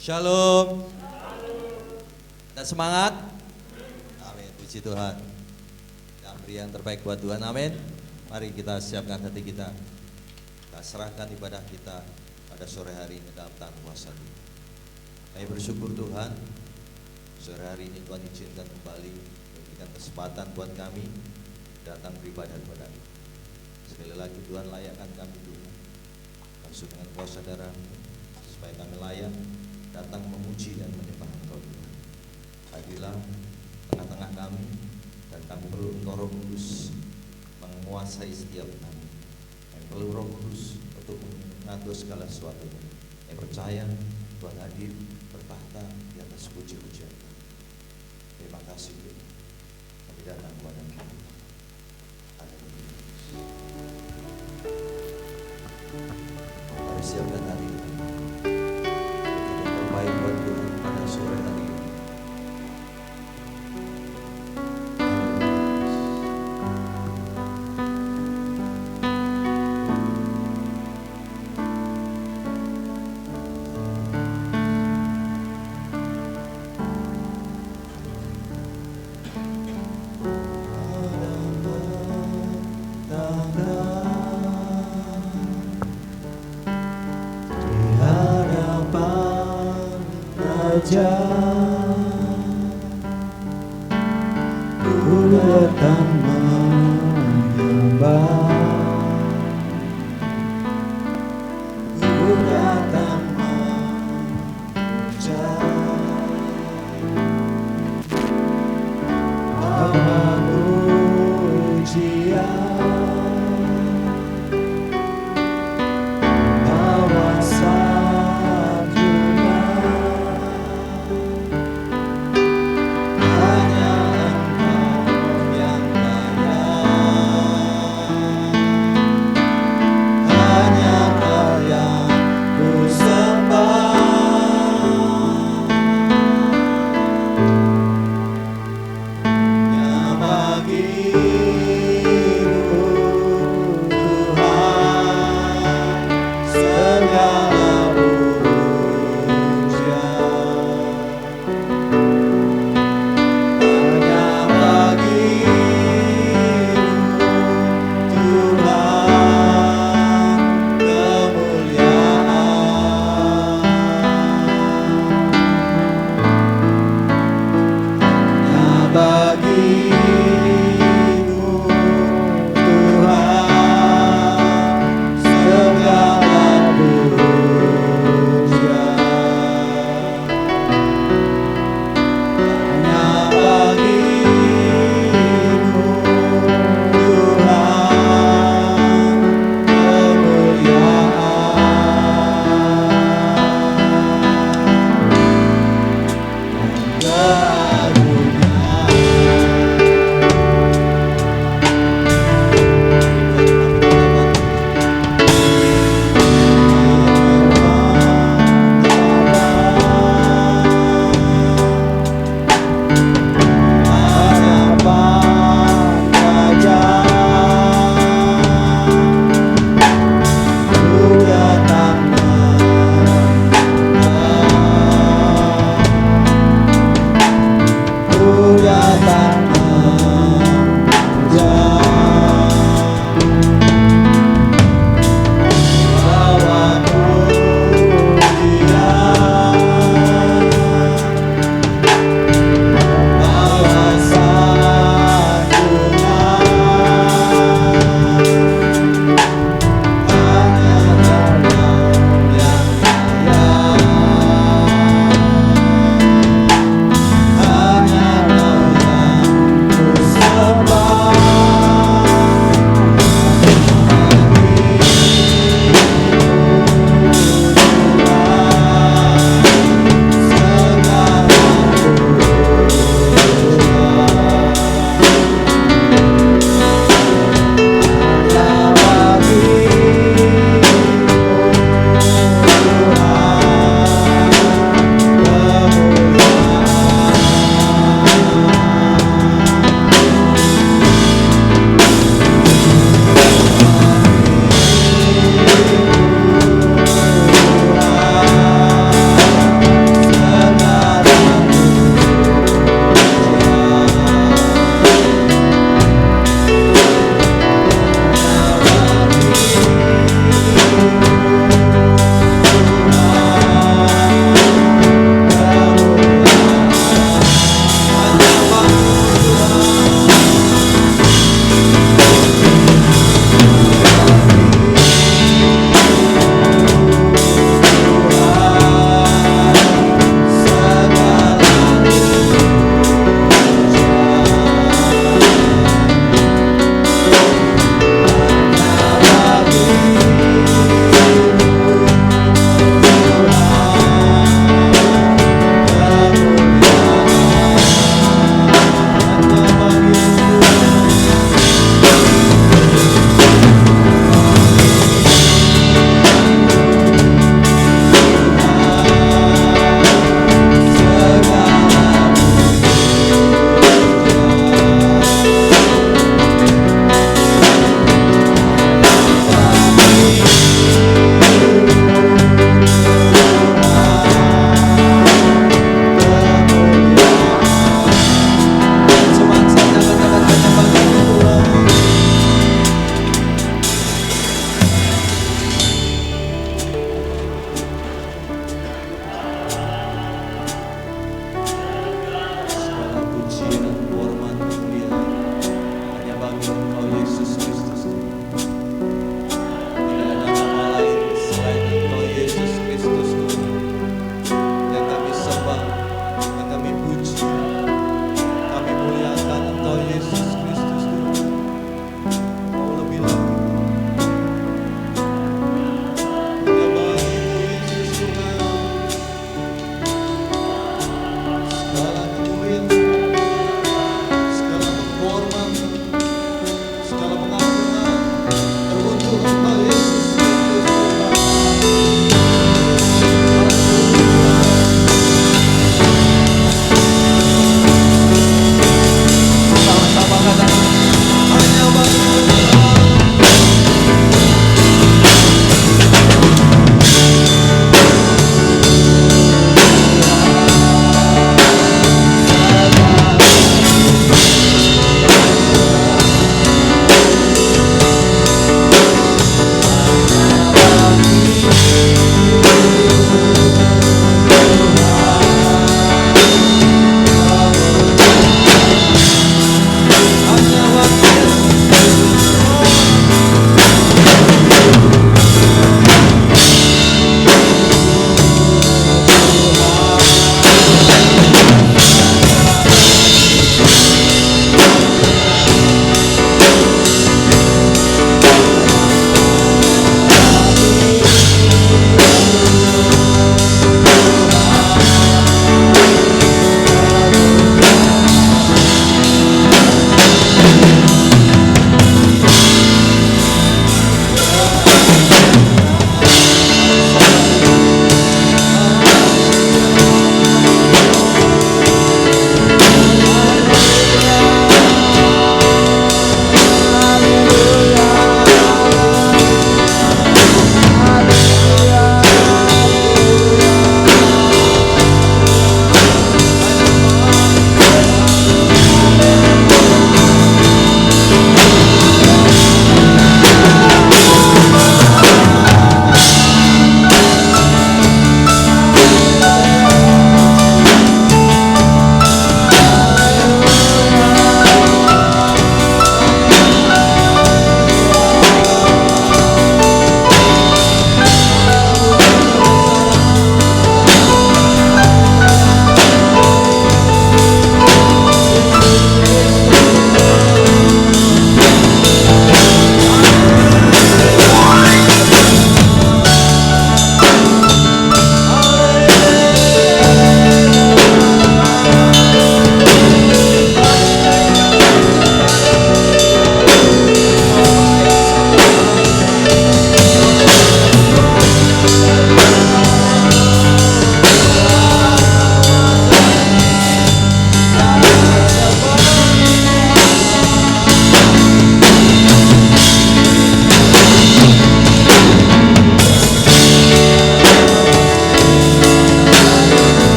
Shalom. Kita semangat. Amin. Puji Tuhan. Kita beri yang terbaik buat Tuhan. Amin. Mari kita siapkan hati kita. Kita serahkan ibadah kita pada sore hari ini dalam tangan kuasa Tuhan. Kami bersyukur Tuhan. Sore hari ini Tuhan izinkan kembali memberikan kesempatan buat kami datang beribadah kepada-Mu. Sekali lagi Tuhan, layakkan kami Tuhan. Langsung dengan kuasa darah-Mu supaya kami layak datang memuji dan menyembah Engkau Tuhan. Hadirlah tengah-tengah kami, dan kami perlu Engkau Roh Kudus menguasai setiap kami. Kami perlu Roh Kudus untuk mengatur segala sesuatu. Kami percaya Tuhan hadir bertahta di atas puji-pujian. Terima kasih Tuhan. Kami datang kepada Engkau. Haleluya. Mari siapkan hati kita. Terbaik buat Tuhan pada sore hari ini. Ku datang menyembah, ku datang memuja, bawa pujian, bawa sanjungan. Hanya Engkau yang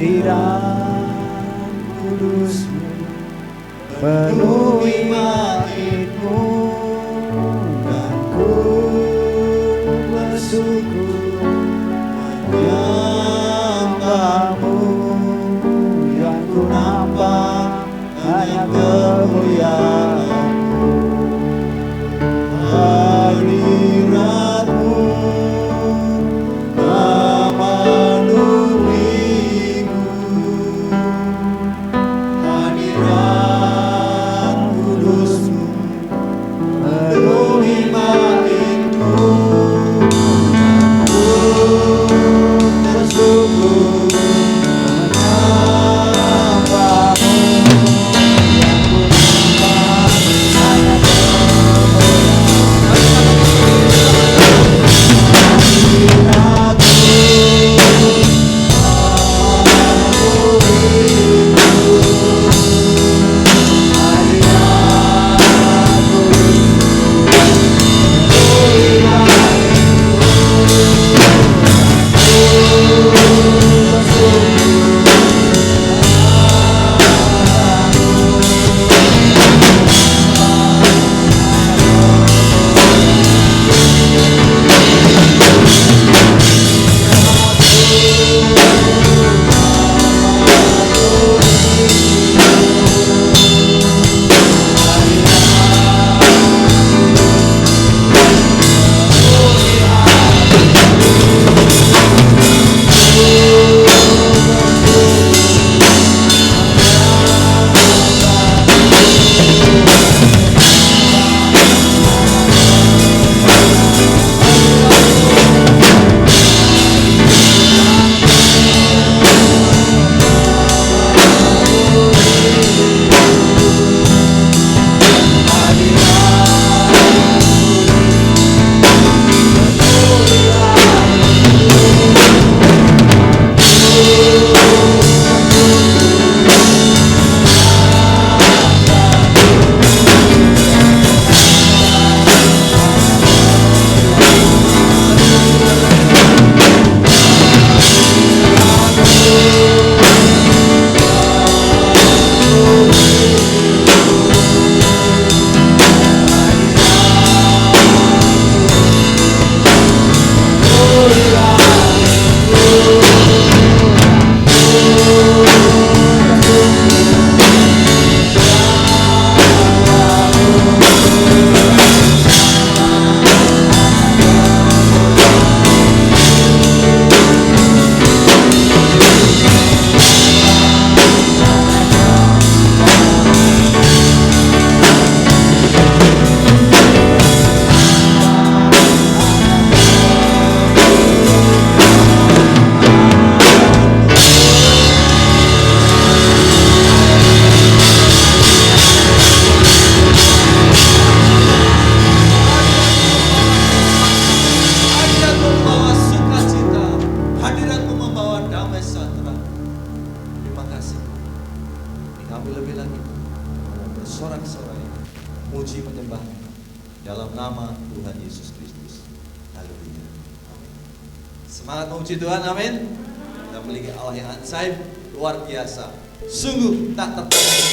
hadirat kudus-Mu penuhi bait-Mu, dan ku bersyukur menyembah-Mu. Yang ku nampak hanya kemuliaan-Mu, hadirat-Mu memenuhiku, hadirat kudus-Mu penuhi bait-Mu, ku bersyukur menyembah-Mu. Yang ku nampak hanya bersorak-sorai, muji menyembah dalam nama Tuhan Yesus Kristus. Haleluya. Amin. Semangat memuji Tuhan, amin. Kita memiliki Allah yang ajaib, luar biasa, sungguh tak tertandingi.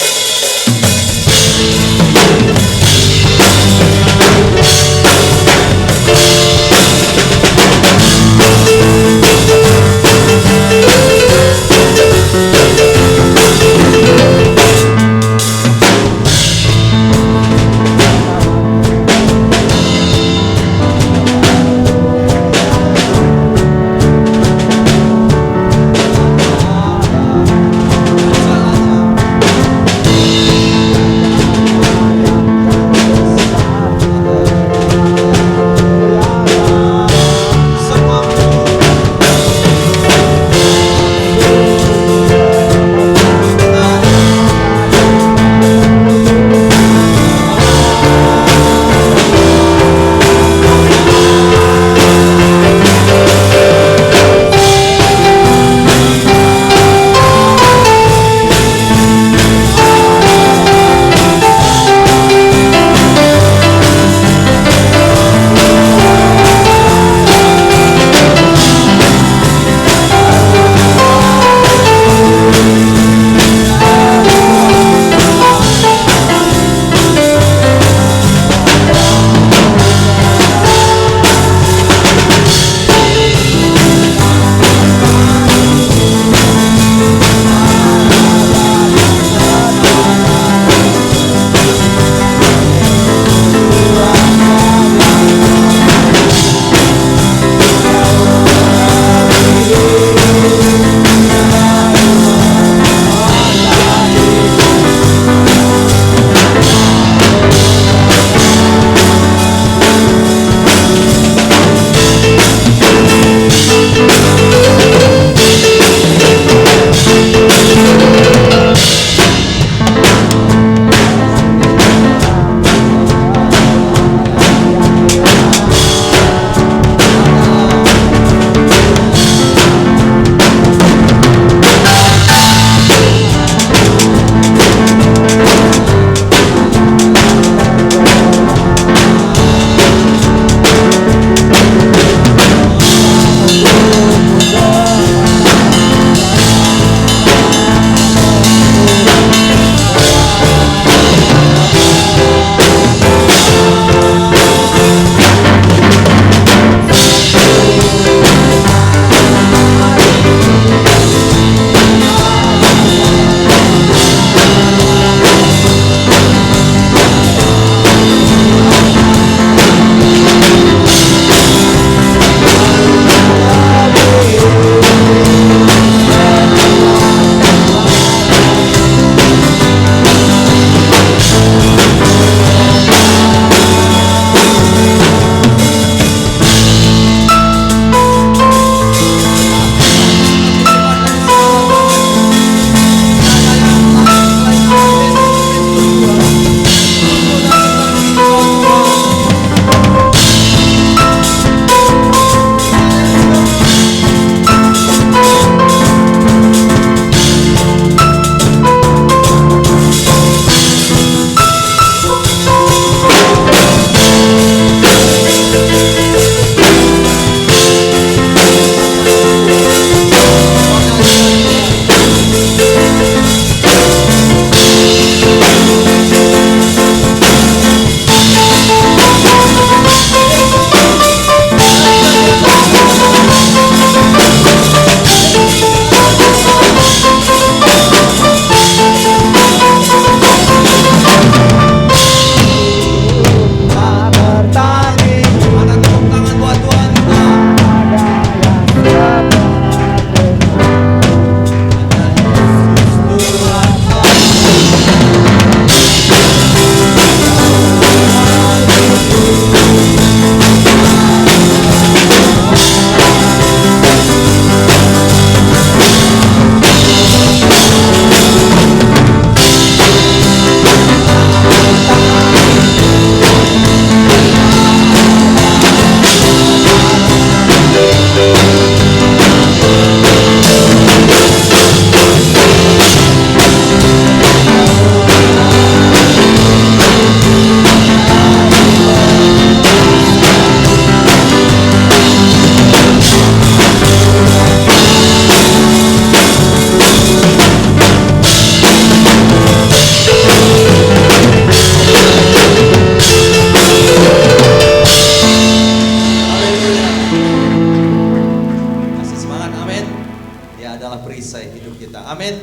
perisai hidup kita. Amin.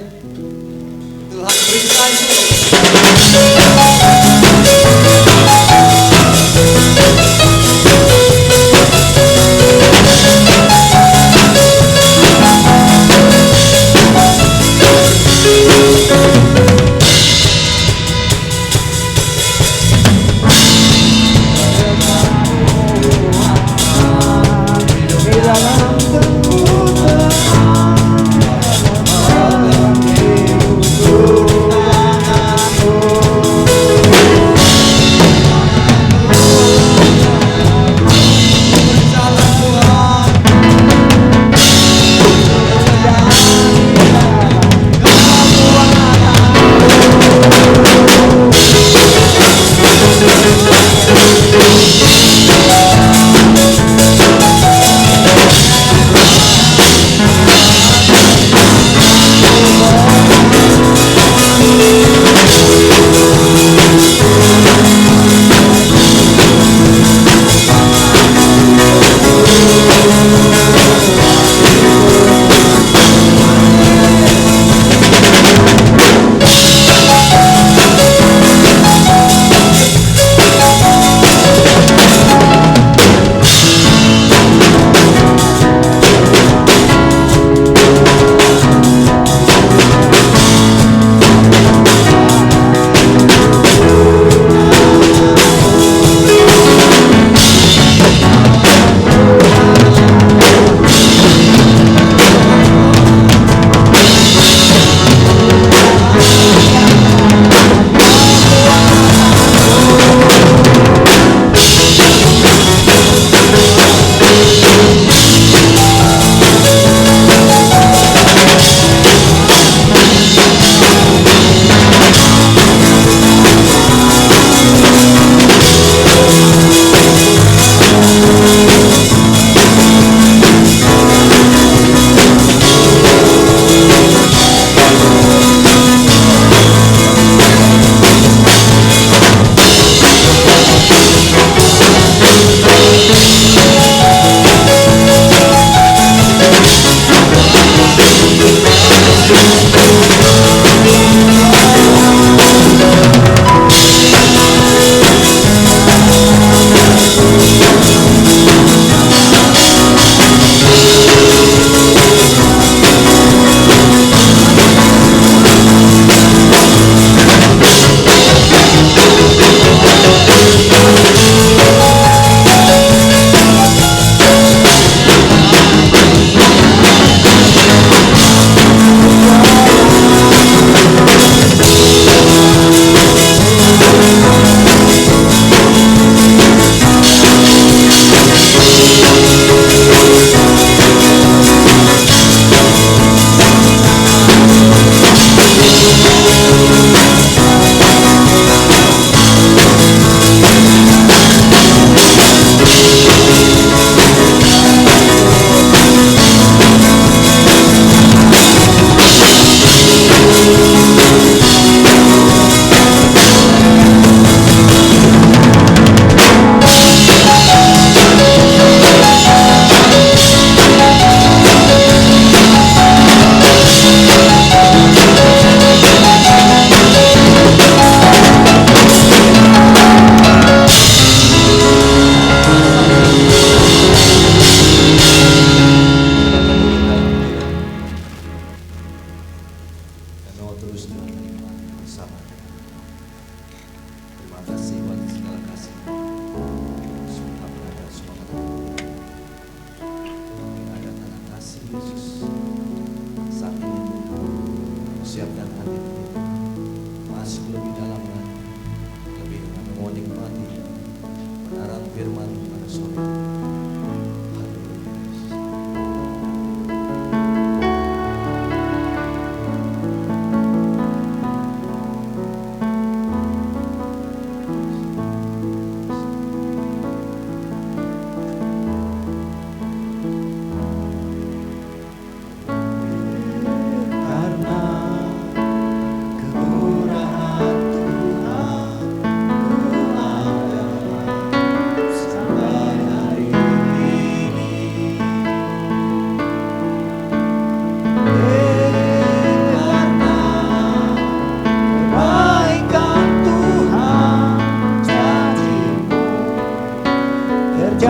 Tuhan perisai hidup.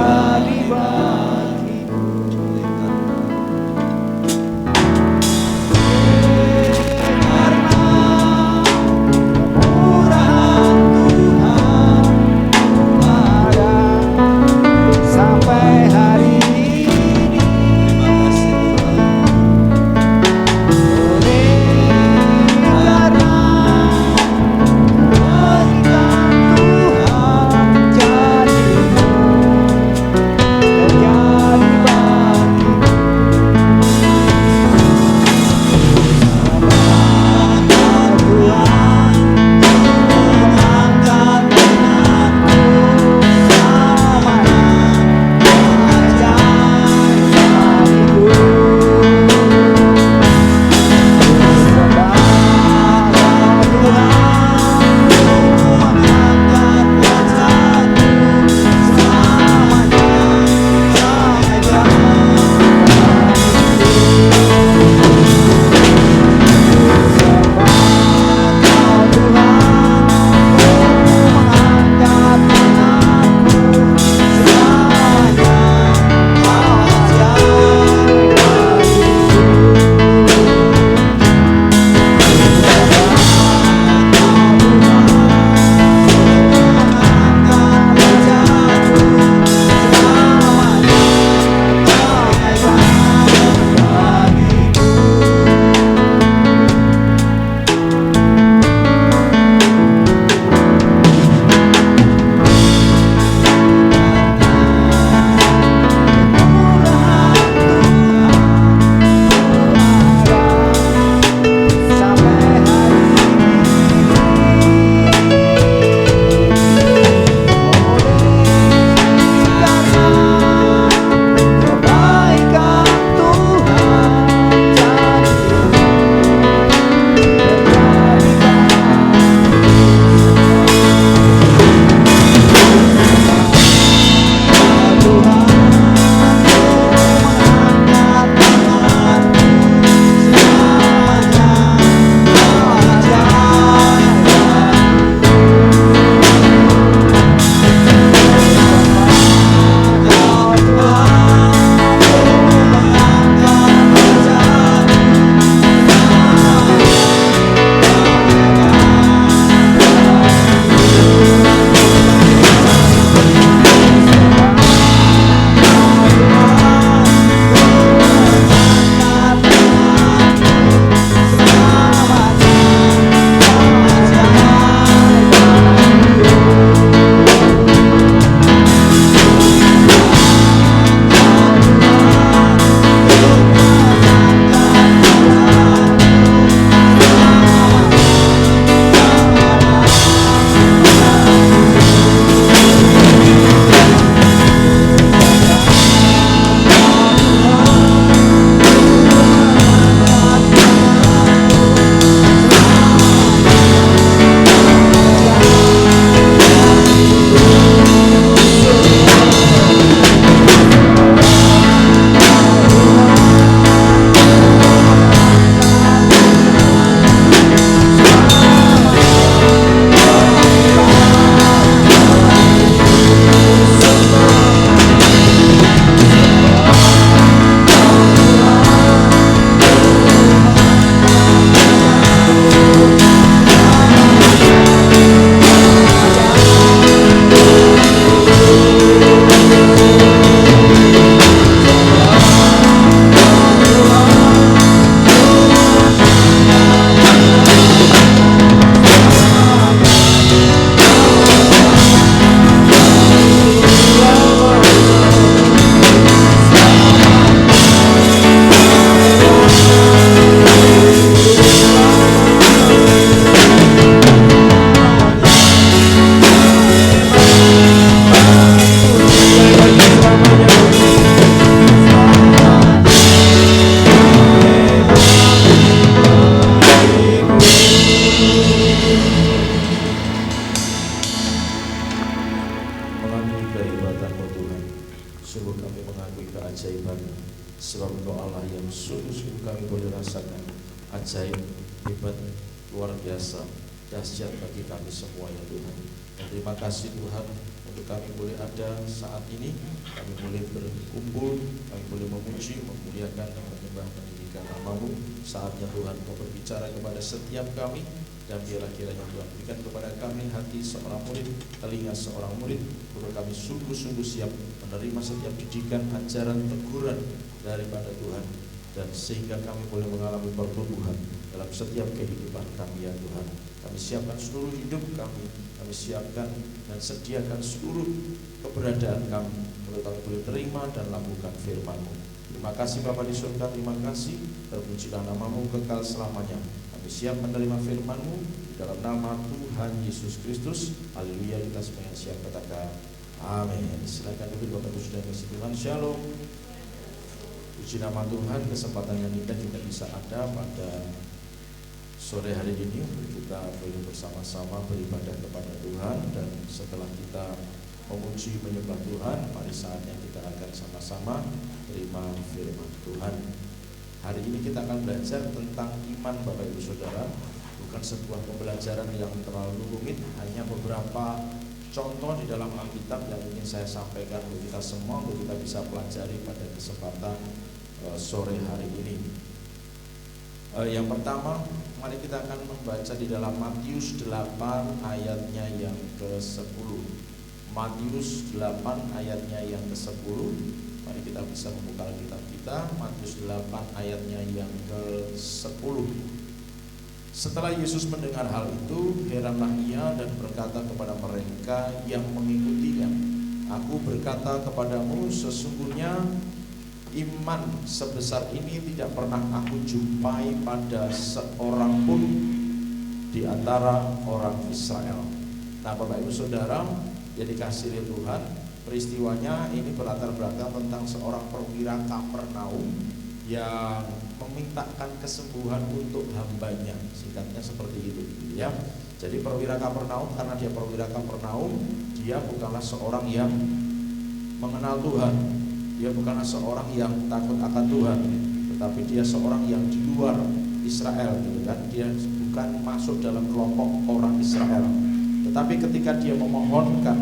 terjadi bagiku. Karena kemurahan Tuhan ada sampai hari ini. Terima kasih Tuhan. Karena kebaikan Tuhan jadi ajaib, hebat, luar biasa, dahsyat bagi kami semua ya Tuhan. Dan terima kasih Tuhan untuk kami boleh ada saat ini, kami boleh berkumpul, kami boleh memuji, memuliakan dan menyembah meninggikan nama-Mu. Saatnya Tuhan Kau berbicara kepada setiap kami, dan biarlah kiranya Tuhan berikan kepada kami hati seorang murid, telinga seorang murid, untuk kami sungguh-sungguh siap menerima setiap didikan, ajaran, teguran daripada Tuhan, dan sehingga kami boleh mengalami pertumbuhan dalam setiap kehidupan kami ya Tuhan. Kami siapkan seluruh hidup kami siapkan dan sediakan seluruh keberadaan kami untuk kami boleh terima dan lakukan firman-Mu. Terima kasih Bapa di surga, terima kasih, terpujilah nama-Mu kekal selamanya. Kami siap menerima firman-Mu dalam nama Tuhan Yesus Kristus. Haleluya, kita semuanya siap katakan amin. Silakan duduk Bapak Ibu Saudara kasih Tuhan. Shalom. Puji nama Tuhan, kesempatan yang indah kita bisa ada pada sore hari ini untuk kita boleh bersama-sama beribadah kepada Tuhan. Dan setelah kita memuji menyembah Tuhan, mari saatnya kita akan sama-sama terima firman Tuhan. Hari ini kita akan belajar tentang iman Bapak Ibu Saudara. Bukan sebuah pembelajaran yang terlalu rumit, hanya beberapa contoh di dalam Alkitab yang ingin saya sampaikan untuk kita semua, untuk kita bisa pelajari pada kesempatan sore hari ini. Yang pertama, mari kita akan membaca di dalam Matius 8 ayatnya yang ke-10. Matius 8 ayatnya yang ke-10. Mari kita bisa membuka Alkitab kita, Matius 8 ayatnya yang ke-10. Setelah Yesus mendengar hal itu, heranlah ia dan berkata kepada mereka yang mengikutinya, "Aku berkata kepadamu, sesungguhnya iman sebesar ini tidak pernah aku jumpai pada seorang pun di antara orang Israel." Nah Bapak Ibu Saudara yang dikasihi Tuhan, peristiwanya ini berlatar belakang tentang seorang perwira Kapernaum yang memintakan kesembuhan untuk hambanya. Singkatnya seperti itu ya. Jadi perwira Kapernaum, karena dia perwira Kapernaum, dia bukanlah seorang yang mengenal Tuhan, dia bukanlah seorang yang takut akan Tuhan, tetapi dia seorang yang di luar Israel gitu kan. Dia bukan masuk dalam kelompok orang Israel. Tetapi ketika dia memohonkan,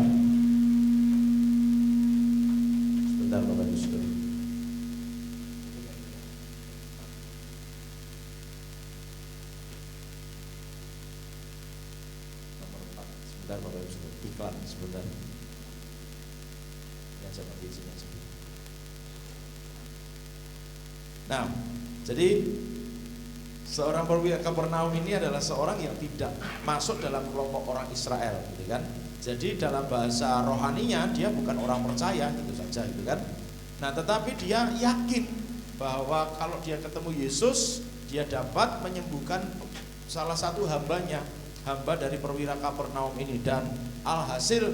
sebentar Bapak Ibu Saudara. Nomor 4, sebentar Bapak Ibu Saudara. Iklan sebentar. Yang saya pakai isinya sebentar. Nah, jadi seorang perwira Kapernaum ini adalah seorang yang tidak masuk dalam kelompok orang Israel, gitu kan. Jadi dalam bahasa rohaninya dia bukan orang percaya, gitu saja, gitu kan. Nah, tetapi dia yakin bahwa kalau dia ketemu Yesus, dia dapat menyembuhkan salah satu hambanya, hamba dari perwira Kapernaum ini, dan alhasil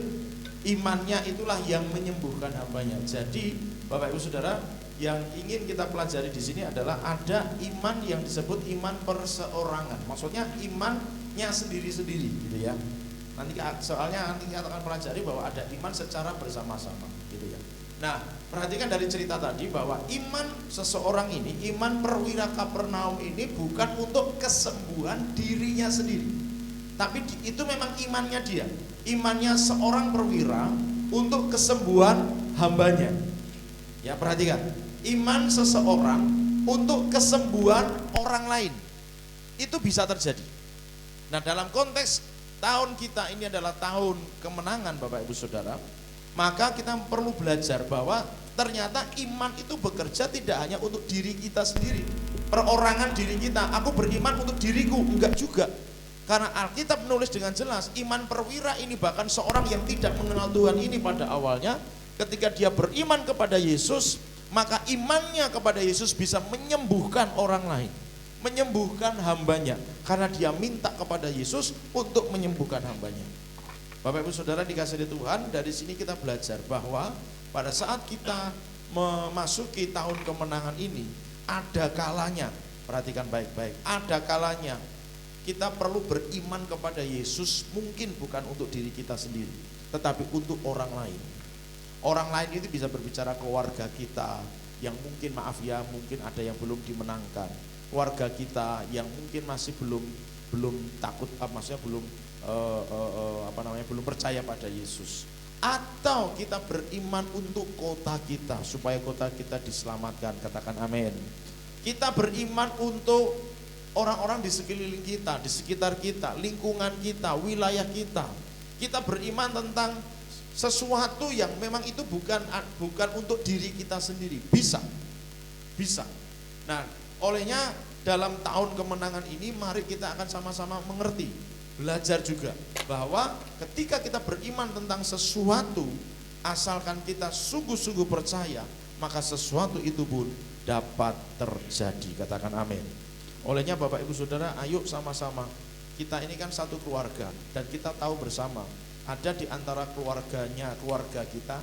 imannya itulah yang menyembuhkan hambanya. Jadi Bapak Ibu Saudara, yang ingin kita pelajari di sini adalah ada iman yang disebut iman perseorangan. Maksudnya imannya sendiri-sendiri, gitu ya. Nanti soalnya nanti kita akan pelajari bahwa ada iman secara bersama-sama, gitu ya. Nah, perhatikan dari cerita tadi bahwa iman seseorang ini, iman perwira Kapernaum ini bukan untuk kesembuhan dirinya sendiri, tapi itu memang imannya dia, imannya seorang perwira untuk kesembuhan hambanya. Ya, perhatikan, iman seseorang untuk kesembuhan orang lain itu bisa terjadi. Nah, dalam konteks tahun kita ini adalah tahun kemenangan Bapak Ibu Saudara, maka kita perlu belajar bahwa ternyata iman itu bekerja tidak hanya untuk diri kita sendiri, perorangan diri kita, aku beriman untuk diriku, enggak juga. Karena Alkitab menulis dengan jelas, iman perwira ini bahkan seorang yang tidak mengenal Tuhan ini pada awalnya, ketika dia beriman kepada Yesus, maka imannya kepada Yesus bisa menyembuhkan orang lain, menyembuhkan hambanya, karena dia minta kepada Yesus untuk menyembuhkan hambanya. Bapak Ibu Saudara dikasihi Tuhan, dari sini kita belajar bahwa pada saat kita memasuki tahun kemenangan ini, ada kalanya, perhatikan baik-baik, ada kalanya kita perlu beriman kepada Yesus, mungkin bukan untuk diri kita sendiri, tetapi untuk orang lain. Orang lain itu bisa berbicara keluarga kita yang mungkin mungkin ada yang belum dimenangkan, keluarga kita yang mungkin masih belum takut, maksudnya belum belum percaya pada Yesus. Atau kita beriman untuk kota kita, supaya kota kita diselamatkan. Katakan amin. Kita beriman untuk orang-orang di sekeliling kita, di sekitar kita, lingkungan kita, wilayah kita. Kita beriman tentang sesuatu yang memang itu bukan untuk diri kita sendiri. Bisa. Nah, olehnya dalam tahun kemenangan ini mari kita akan sama-sama mengerti, belajar juga bahwa ketika kita beriman tentang sesuatu, asalkan kita sungguh-sungguh percaya, maka sesuatu itu pun dapat terjadi. Katakan amin. Olehnya Bapak Ibu Saudara, ayo sama-sama, kita ini kan satu keluarga, dan kita tahu bersama ada di antara keluarga kita,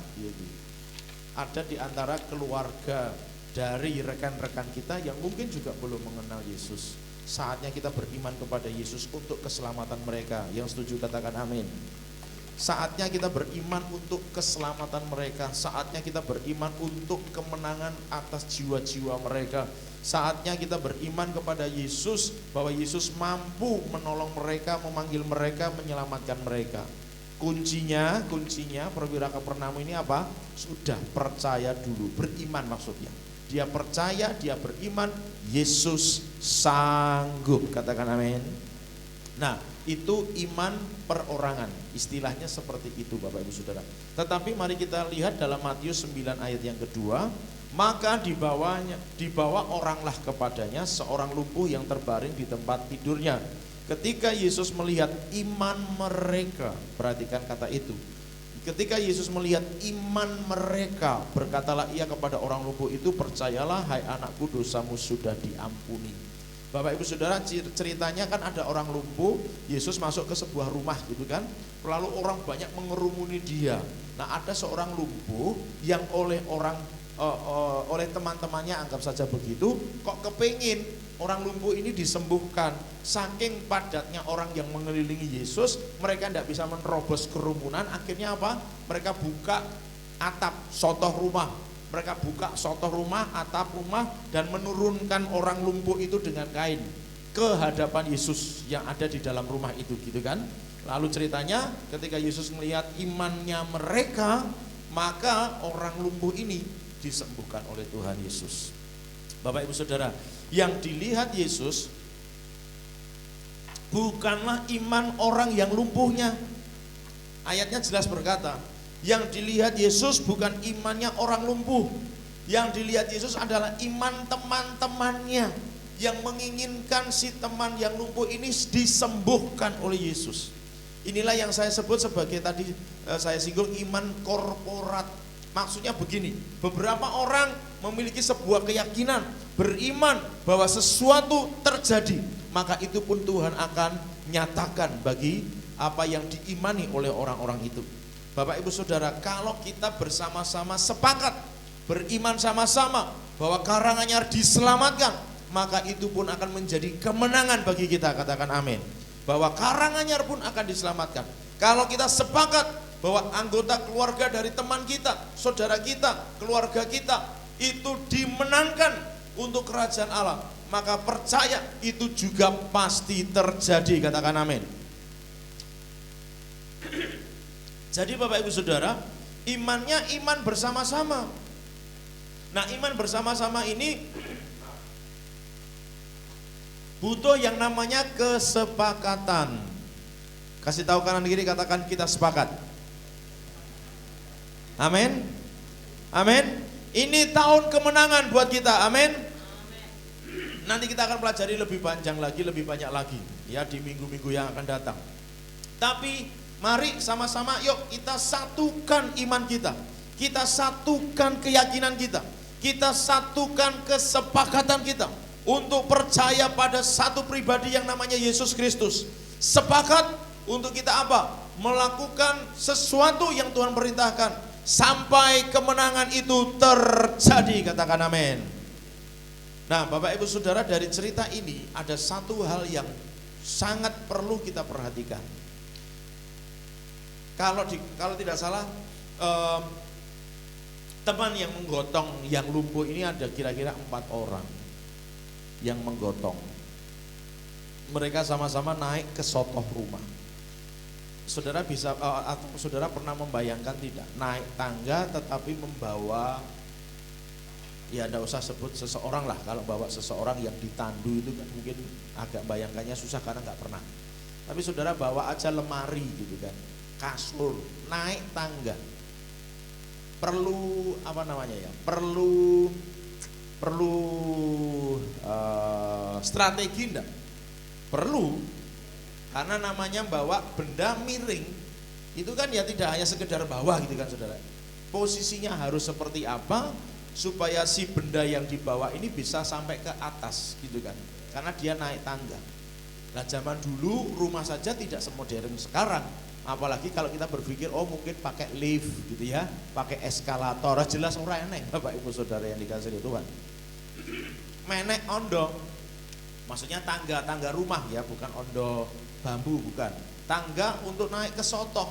ada di antara keluarga dari rekan-rekan kita yang mungkin juga belum mengenal Yesus. Saatnya kita beriman kepada Yesus untuk keselamatan mereka. Yang setuju katakan amin. Saatnya kita beriman untuk keselamatan mereka. Saatnya kita beriman untuk kemenangan atas jiwa-jiwa mereka. Saatnya kita beriman kepada Yesus, bahwa Yesus mampu menolong mereka, memanggil mereka, menyelamatkan mereka. Kuncinya perwira Kapernaum ini apa? Sudah percaya dulu, beriman maksudnya. Dia percaya, dia beriman, Yesus sanggup. Katakan amin. Nah, itu iman perorangan. Istilahnya seperti itu Bapak Ibu Saudara. Tetapi mari kita lihat dalam Matius 9 ayat yang kedua. Maka dibawa oranglah kepadanya seorang lumpuh yang terbaring di tempat tidurnya. Ketika Yesus melihat iman mereka, perhatikan kata itu. Ketika Yesus melihat iman mereka, berkatalah ia kepada orang lumpuh itu, percayalah hai anakku, dosamu sudah diampuni. Bapak Ibu Saudara, ceritanya kan ada orang lumpuh, Yesus masuk ke sebuah rumah gitu kan. Lalu orang banyak mengerumuni dia. Nah, ada seorang lumpuh yang oleh teman-temannya, anggap saja begitu, kok kepingin orang lumpuh ini disembuhkan. Saking padatnya orang yang mengelilingi Yesus, mereka tidak bisa menerobos kerumunan. Akhirnya apa? Mereka buka atap sotoh rumah. Mereka buka sotoh rumah, atap rumah, dan menurunkan orang lumpuh itu dengan kain ke hadapan Yesus yang ada di dalam rumah itu, gitu kan. Lalu ceritanya ketika Yesus melihat imannya mereka, maka orang lumpuh ini disembuhkan oleh Tuhan Yesus. Bapak Ibu Saudara, yang dilihat Yesus bukanlah iman orang yang lumpuhnya. Ayatnya jelas berkata, yang dilihat Yesus bukan imannya orang lumpuh. Yang dilihat Yesus adalah iman teman-temannya yang menginginkan si teman yang lumpuh ini disembuhkan oleh Yesus. Inilah yang saya sebut sebagai tadi saya singgung iman korporat. Maksudnya begini, beberapa orang memiliki sebuah keyakinan, beriman bahwa sesuatu terjadi, maka itu pun Tuhan akan nyatakan bagi apa yang diimani oleh orang-orang itu. Bapak Ibu Saudara, kalau kita bersama-sama sepakat, beriman sama-sama bahwa Karanganyar diselamatkan, maka itu pun akan menjadi kemenangan bagi kita. Katakan amin. Bahwa Karanganyar pun akan diselamatkan. Kalau kita sepakat bahwa anggota keluarga dari teman kita, saudara kita, keluarga kita itu dimenangkan untuk kerajaan Allah, maka percaya itu juga pasti terjadi. Katakan amin. Jadi Bapak Ibu Saudara, imannya iman bersama-sama. Nah, iman bersama-sama ini butuh yang namanya kesepakatan. Kasih tahu kanan kiri, katakan kita sepakat. Amin. Amin. Ini tahun kemenangan buat kita. Amin. Nanti kita akan pelajari lebih panjang lagi, lebih banyak lagi ya di minggu-minggu yang akan datang. Tapi mari sama-sama yuk kita satukan iman kita. Kita satukan keyakinan kita. Kita satukan kesepakatan kita untuk percaya pada satu pribadi yang namanya Yesus Kristus. Sepakat untuk kita apa? Melakukan sesuatu yang Tuhan perintahkan sampai kemenangan itu terjadi. Katakan amin. Nah, Bapak Ibu Saudara, dari cerita ini ada satu hal yang sangat perlu kita perhatikan. Kalau tidak salah, teman yang menggotong yang lumpuh ini ada kira-kira 4 orang yang menggotong. Mereka sama-sama naik ke sotoh rumah. Saudara bisa atau saudara pernah membayangkan tidak naik tangga tetapi membawa, ya tidak usah sebut seseorang lah, kalau bawa seseorang yang ditandu itu kan mungkin agak bayangkannya susah karena nggak pernah. Tapi saudara bawa aja lemari gitu kan, kasur, naik tangga, perlu apa namanya ya, perlu strategi enggak? Perlu. Karena namanya bawa benda miring, itu kan ya tidak hanya sekedar bawa gitu kan saudara. Posisinya harus seperti apa supaya si benda yang dibawa ini bisa sampai ke atas gitu kan. Karena dia naik tangga. Nah zaman dulu rumah saja tidak semodern sekarang. Apalagi kalau kita berpikir oh mungkin pakai lift gitu ya, pakai eskalator, jelas ora eneng Bapak Ibu Saudara yang dikasihi Tuhan. Menek ondo, maksudnya tangga rumah ya, bukan ondo bambu, bukan. Tangga untuk naik ke sotoh.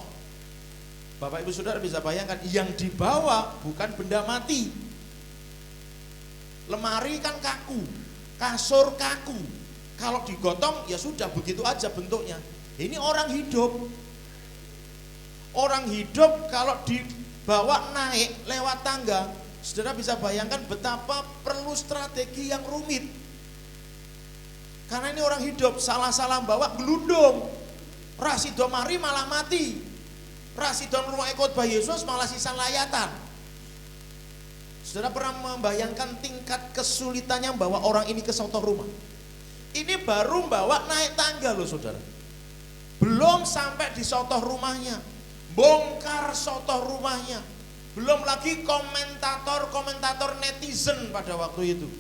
Bapak Ibu Saudara bisa bayangkan yang dibawa bukan benda mati. Lemari kan kaku, kasur kaku. Kalau digotong ya sudah begitu aja bentuknya. Ini orang hidup. Orang hidup kalau dibawa naik lewat tangga, saudara bisa bayangkan betapa perlu strategi yang rumit. Karena ini orang hidup, salah-salah bawa gelundung. Rasido mari malah mati. Rasido rumah khotbah Yesus malah sisa layatan. Saudara pernah membayangkan tingkat kesulitannya bawa orang ini ke soto rumah. Ini baru bawa naik tangga loh saudara. Belum sampai di soto rumahnya, bongkar soto rumahnya. Belum lagi komentator netizen pada waktu itu.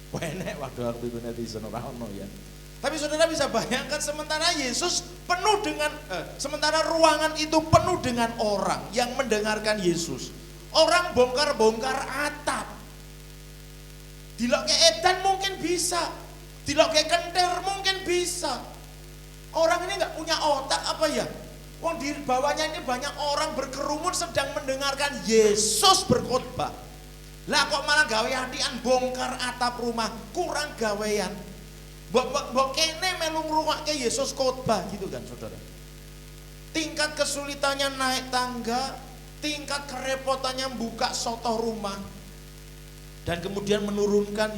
Enek waktu itu netizen orang ono ya. Tapi saudara bisa bayangkan sementara Yesus penuh dengan sementara ruangan itu penuh dengan orang yang mendengarkan Yesus. Orang bongkar-bongkar atap. Diloke edan mungkin bisa, diloke kentir mungkin bisa. Orang ini nggak punya otak apa ya? Wong di bawahnya ini banyak orang berkerumun sedang mendengarkan Yesus berkhotbah. Lah kok malah gawean bongkar atap rumah, kurang gawean. Mbok kene melu ngrungokke Yesus khotbah gitu kan saudara. Tingkat kesulitannya naik tangga, tingkat kerepotannya buka soto rumah. Dan kemudian menurunkan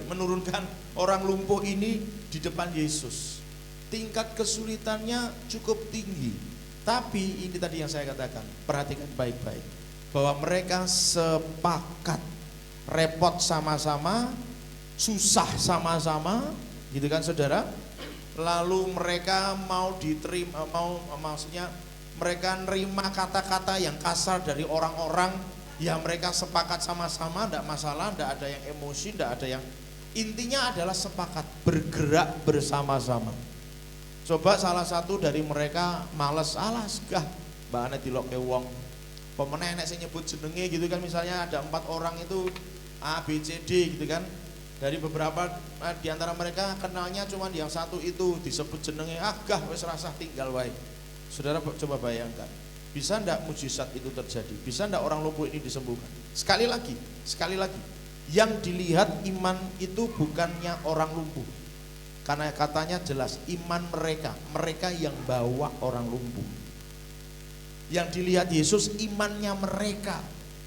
menurunkan orang lumpuh ini di depan Yesus. Tingkat kesulitannya cukup tinggi. Tapi ini tadi yang saya katakan, perhatikan baik-baik. Bahwa mereka sepakat, repot sama-sama, susah sama-sama, gitu kan saudara. Lalu mereka mau diterima, maksudnya mereka nerima kata-kata yang kasar dari orang-orang, ya mereka sepakat sama-sama, tidak masalah, tidak ada yang emosi, tidak ada yang, intinya adalah sepakat, bergerak bersama-sama. Coba salah satu dari mereka males, alas gah, mbak dilok ke wong. Pemenang saya nyebut jenenge gitu kan, misalnya ada 4 orang itu A, B, C, D gitu kan. Dari beberapa di antara mereka kenalnya cuma yang satu itu disebut jenenge, gah wis rasah tinggal wae. Saudara coba bayangkan, bisa ndak mujizat itu terjadi? Bisa ndak orang lumpuh ini disembuhkan? Sekali lagi, yang dilihat iman itu bukannya orang lumpuh. Karena katanya jelas iman mereka yang bawa orang lumpuh. Yang dilihat Yesus imannya mereka.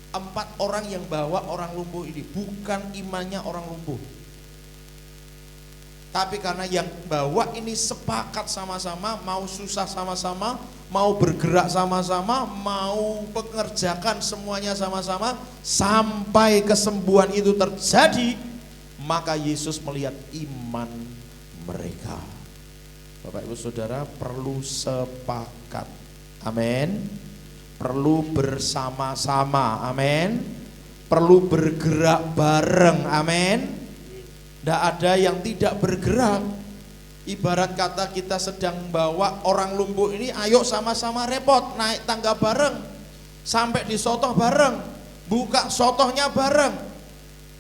4 orang yang bawa orang lumpuh ini, bukan imannya orang lumpuh. Tapi karena yang bawa ini sepakat sama-sama, mau susah sama-sama, mau bergerak sama-sama, mau mengerjakan semuanya sama-sama, sampai kesembuhan itu terjadi, maka Yesus melihat iman mereka. Bapak Ibu Saudara, perlu sepakat. Amin. Perlu bersama-sama. Amin. Perlu bergerak bareng. Amin. Tidak ada yang tidak bergerak. Ibarat kata kita sedang bawa orang lumpuh ini, ayo sama-sama repot, naik tangga bareng, sampai di sotoh bareng, buka sotohnya bareng.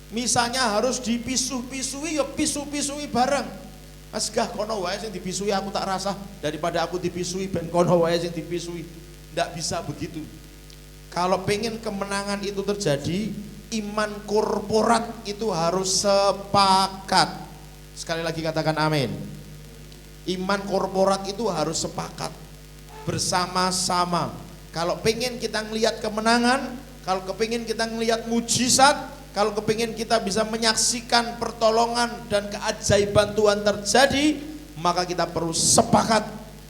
Misalnya harus dipisu-pisui, ya pisu-pisui bareng. Mas gah kono wae sing dipisui aku tak rasa, daripada aku dipisui ben kono wae sing dipisui. Ndak bisa begitu. Kalau pengen kemenangan itu terjadi, iman korporat itu harus sepakat. Sekali lagi katakan amin. Iman korporat itu harus sepakat bersama-sama. Kalau pengen kita ngelihat kemenangan, kalau kepingin kita ngelihat mujizat, kalau kepingin kita bisa menyaksikan pertolongan dan keajaiban Tuhan terjadi, maka kita perlu sepakat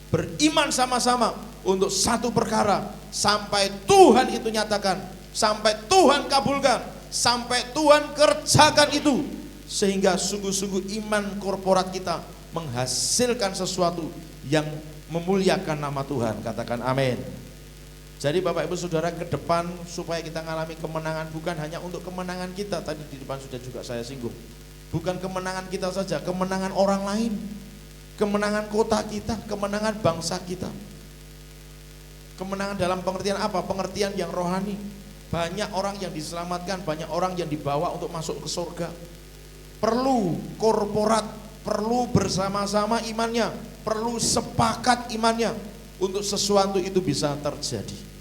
beriman sama-sama untuk satu perkara sampai Tuhan itu nyatakan, sampai Tuhan kabulkan, sampai Tuhan kerjakan itu, sehingga sungguh-sungguh iman korporat kita menghasilkan sesuatu yang memuliakan nama Tuhan. Katakan amin. Jadi Bapak Ibu Saudara, ke depan supaya kita mengalami kemenangan, bukan hanya untuk kemenangan kita, tadi di depan sudah juga saya singgung, bukan kemenangan kita saja, kemenangan orang lain, kemenangan kota kita, kemenangan bangsa kita. Kemenangan dalam pengertian apa? Pengertian yang rohani. Banyak orang yang diselamatkan, banyak orang yang dibawa untuk masuk ke surga. Perlu korporat, perlu bersama-sama imannya, perlu sepakat imannya untuk sesuatu itu bisa terjadi.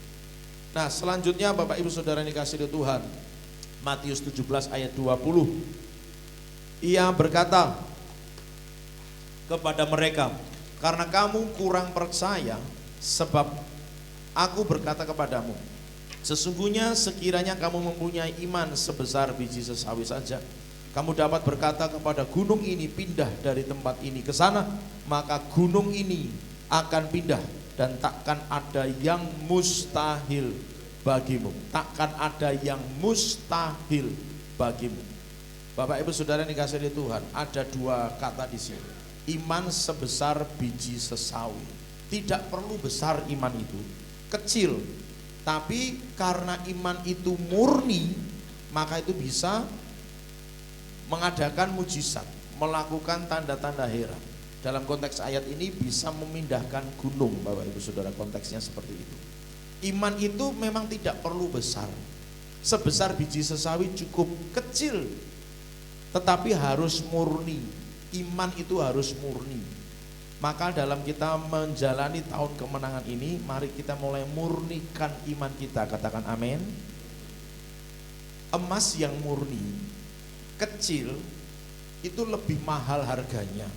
Nah, selanjutnya Bapak Ibu Saudara yang dikasihi Tuhan, Matius 17 ayat 20. Ia berkata kepada mereka, karena kamu kurang percaya, sebab aku berkata kepadamu, sesungguhnya sekiranya kamu mempunyai iman sebesar biji sesawi saja, kamu dapat berkata kepada gunung ini, pindah dari tempat ini ke sana, maka gunung ini akan pindah, dan takkan ada yang mustahil bagimu. Takkan ada yang mustahil bagimu. Bapak Ibu Saudara yang dikasihi Tuhan, ada dua kata di sini. Iman sebesar biji sesawi. Tidak perlu besar iman itu, kecil. Tapi karena iman itu murni, maka itu bisa mengadakan mujizat, melakukan tanda-tanda heran. Dalam konteks ayat ini bisa memindahkan gunung, Bapak Ibu Saudara, konteksnya seperti itu. Iman itu memang tidak perlu besar, sebesar biji sesawi cukup kecil, tetapi harus murni. Iman itu harus murni. Maka dalam kita menjalani tahun kemenangan ini, mari kita mulai murnikan iman kita. Katakan amin. Emas yang murni, kecil, itu lebih mahal harganya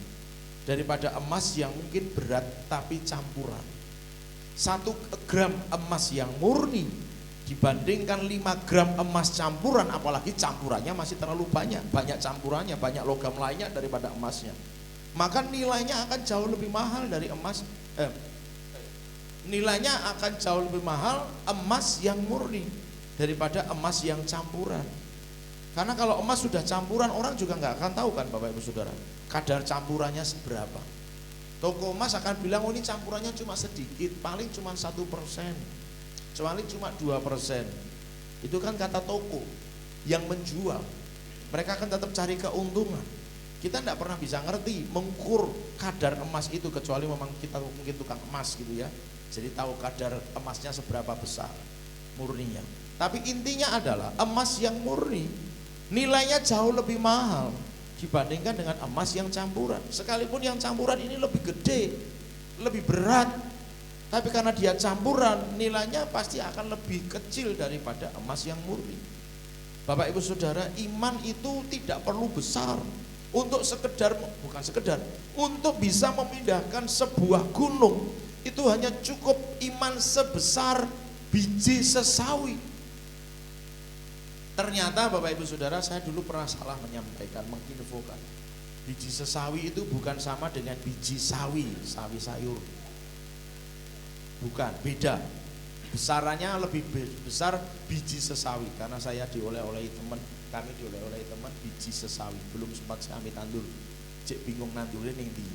daripada emas yang mungkin berat tapi campuran. 1 gram emas yang murni dibandingkan 5 gram emas campuran, apalagi campurannya masih terlalu banyak campurannya, banyak logam lainnya daripada emasnya, maka nilainya akan jauh lebih mahal dari emas. Nilainya akan jauh lebih mahal emas yang murni daripada emas yang campuran. Karena kalau emas sudah campuran, orang juga nggak akan tahu kan Bapak Ibu Saudara, kadar campurannya seberapa. Toko emas akan bilang, oh ini campurannya cuma sedikit, paling cuma 1%, paling cuma 2%. Itu kan kata toko yang menjual. Mereka akan tetap cari keuntungan. Kita tidak pernah bisa ngerti mengukur kadar emas itu, kecuali memang kita mungkin tukang emas gitu ya. Jadi tahu kadar emasnya seberapa besar murninya. Tapi intinya adalah emas yang murni nilainya jauh lebih mahal dibandingkan dengan emas yang campuran. Sekalipun yang campuran ini lebih gede, lebih berat, tapi karena dia campuran, nilainya pasti akan lebih kecil daripada emas yang murni. Bapak Ibu Saudara, iman itu tidak perlu besar untuk sekedar, bukan sekedar, untuk bisa memindahkan sebuah gunung. Itu hanya cukup iman sebesar biji sesawi. Ternyata Bapak Ibu Saudara, saya dulu pernah salah menyampaikan, menginfokan. Biji sesawi itu bukan sama dengan biji sawi, sawi sayur. Bukan, beda. Besarannya lebih besar biji sesawi. Karena saya dioleh-olehi teman, kami dioleh-olehi teman biji sesawi. Belum sempat kami tandur. Cek bingung nandurin ning ndi.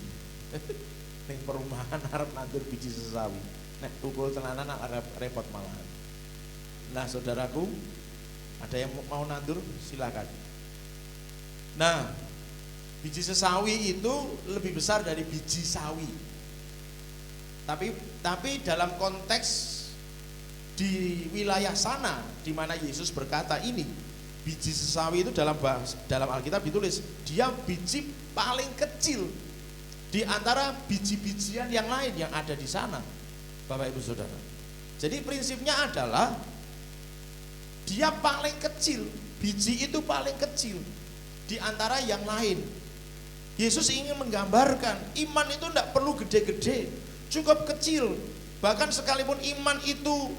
Ning perumahan arep nandur biji sesawi. Nek tukul tenanan arep repot malahan. Nah, saudaraku, ada yang mau nandur silakan. Nah, biji sesawi itu lebih besar dari biji sawi. Tapi dalam konteks di wilayah sana di mana Yesus berkata ini, biji sesawi itu dalam Alkitab ditulis dia biji paling kecil di antara biji-bijian yang lain yang ada di sana, Bapak Ibu Saudara. Jadi prinsipnya adalah dia paling kecil, biji itu paling kecil di antara yang lain. Yesus ingin menggambarkan iman itu tidak perlu gede-gede, cukup kecil. Bahkan sekalipun iman itu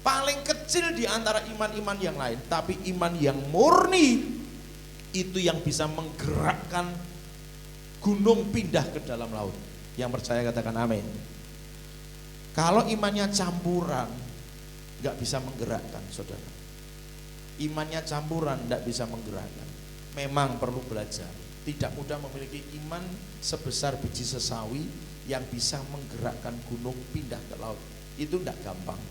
paling kecil di antara iman-iman yang lain, tapi iman yang murni itu yang bisa menggerakkan gunung pindah ke dalam laut. Yang percaya katakan amin. Kalau imannya campuran, nggak bisa menggerakkan, saudara. Imannya campuran nggak bisa menggerakkan. Memang perlu belajar. Tidak mudah memiliki iman sebesar biji sesawi yang bisa menggerakkan gunung pindah ke laut. Itu tidak gampang.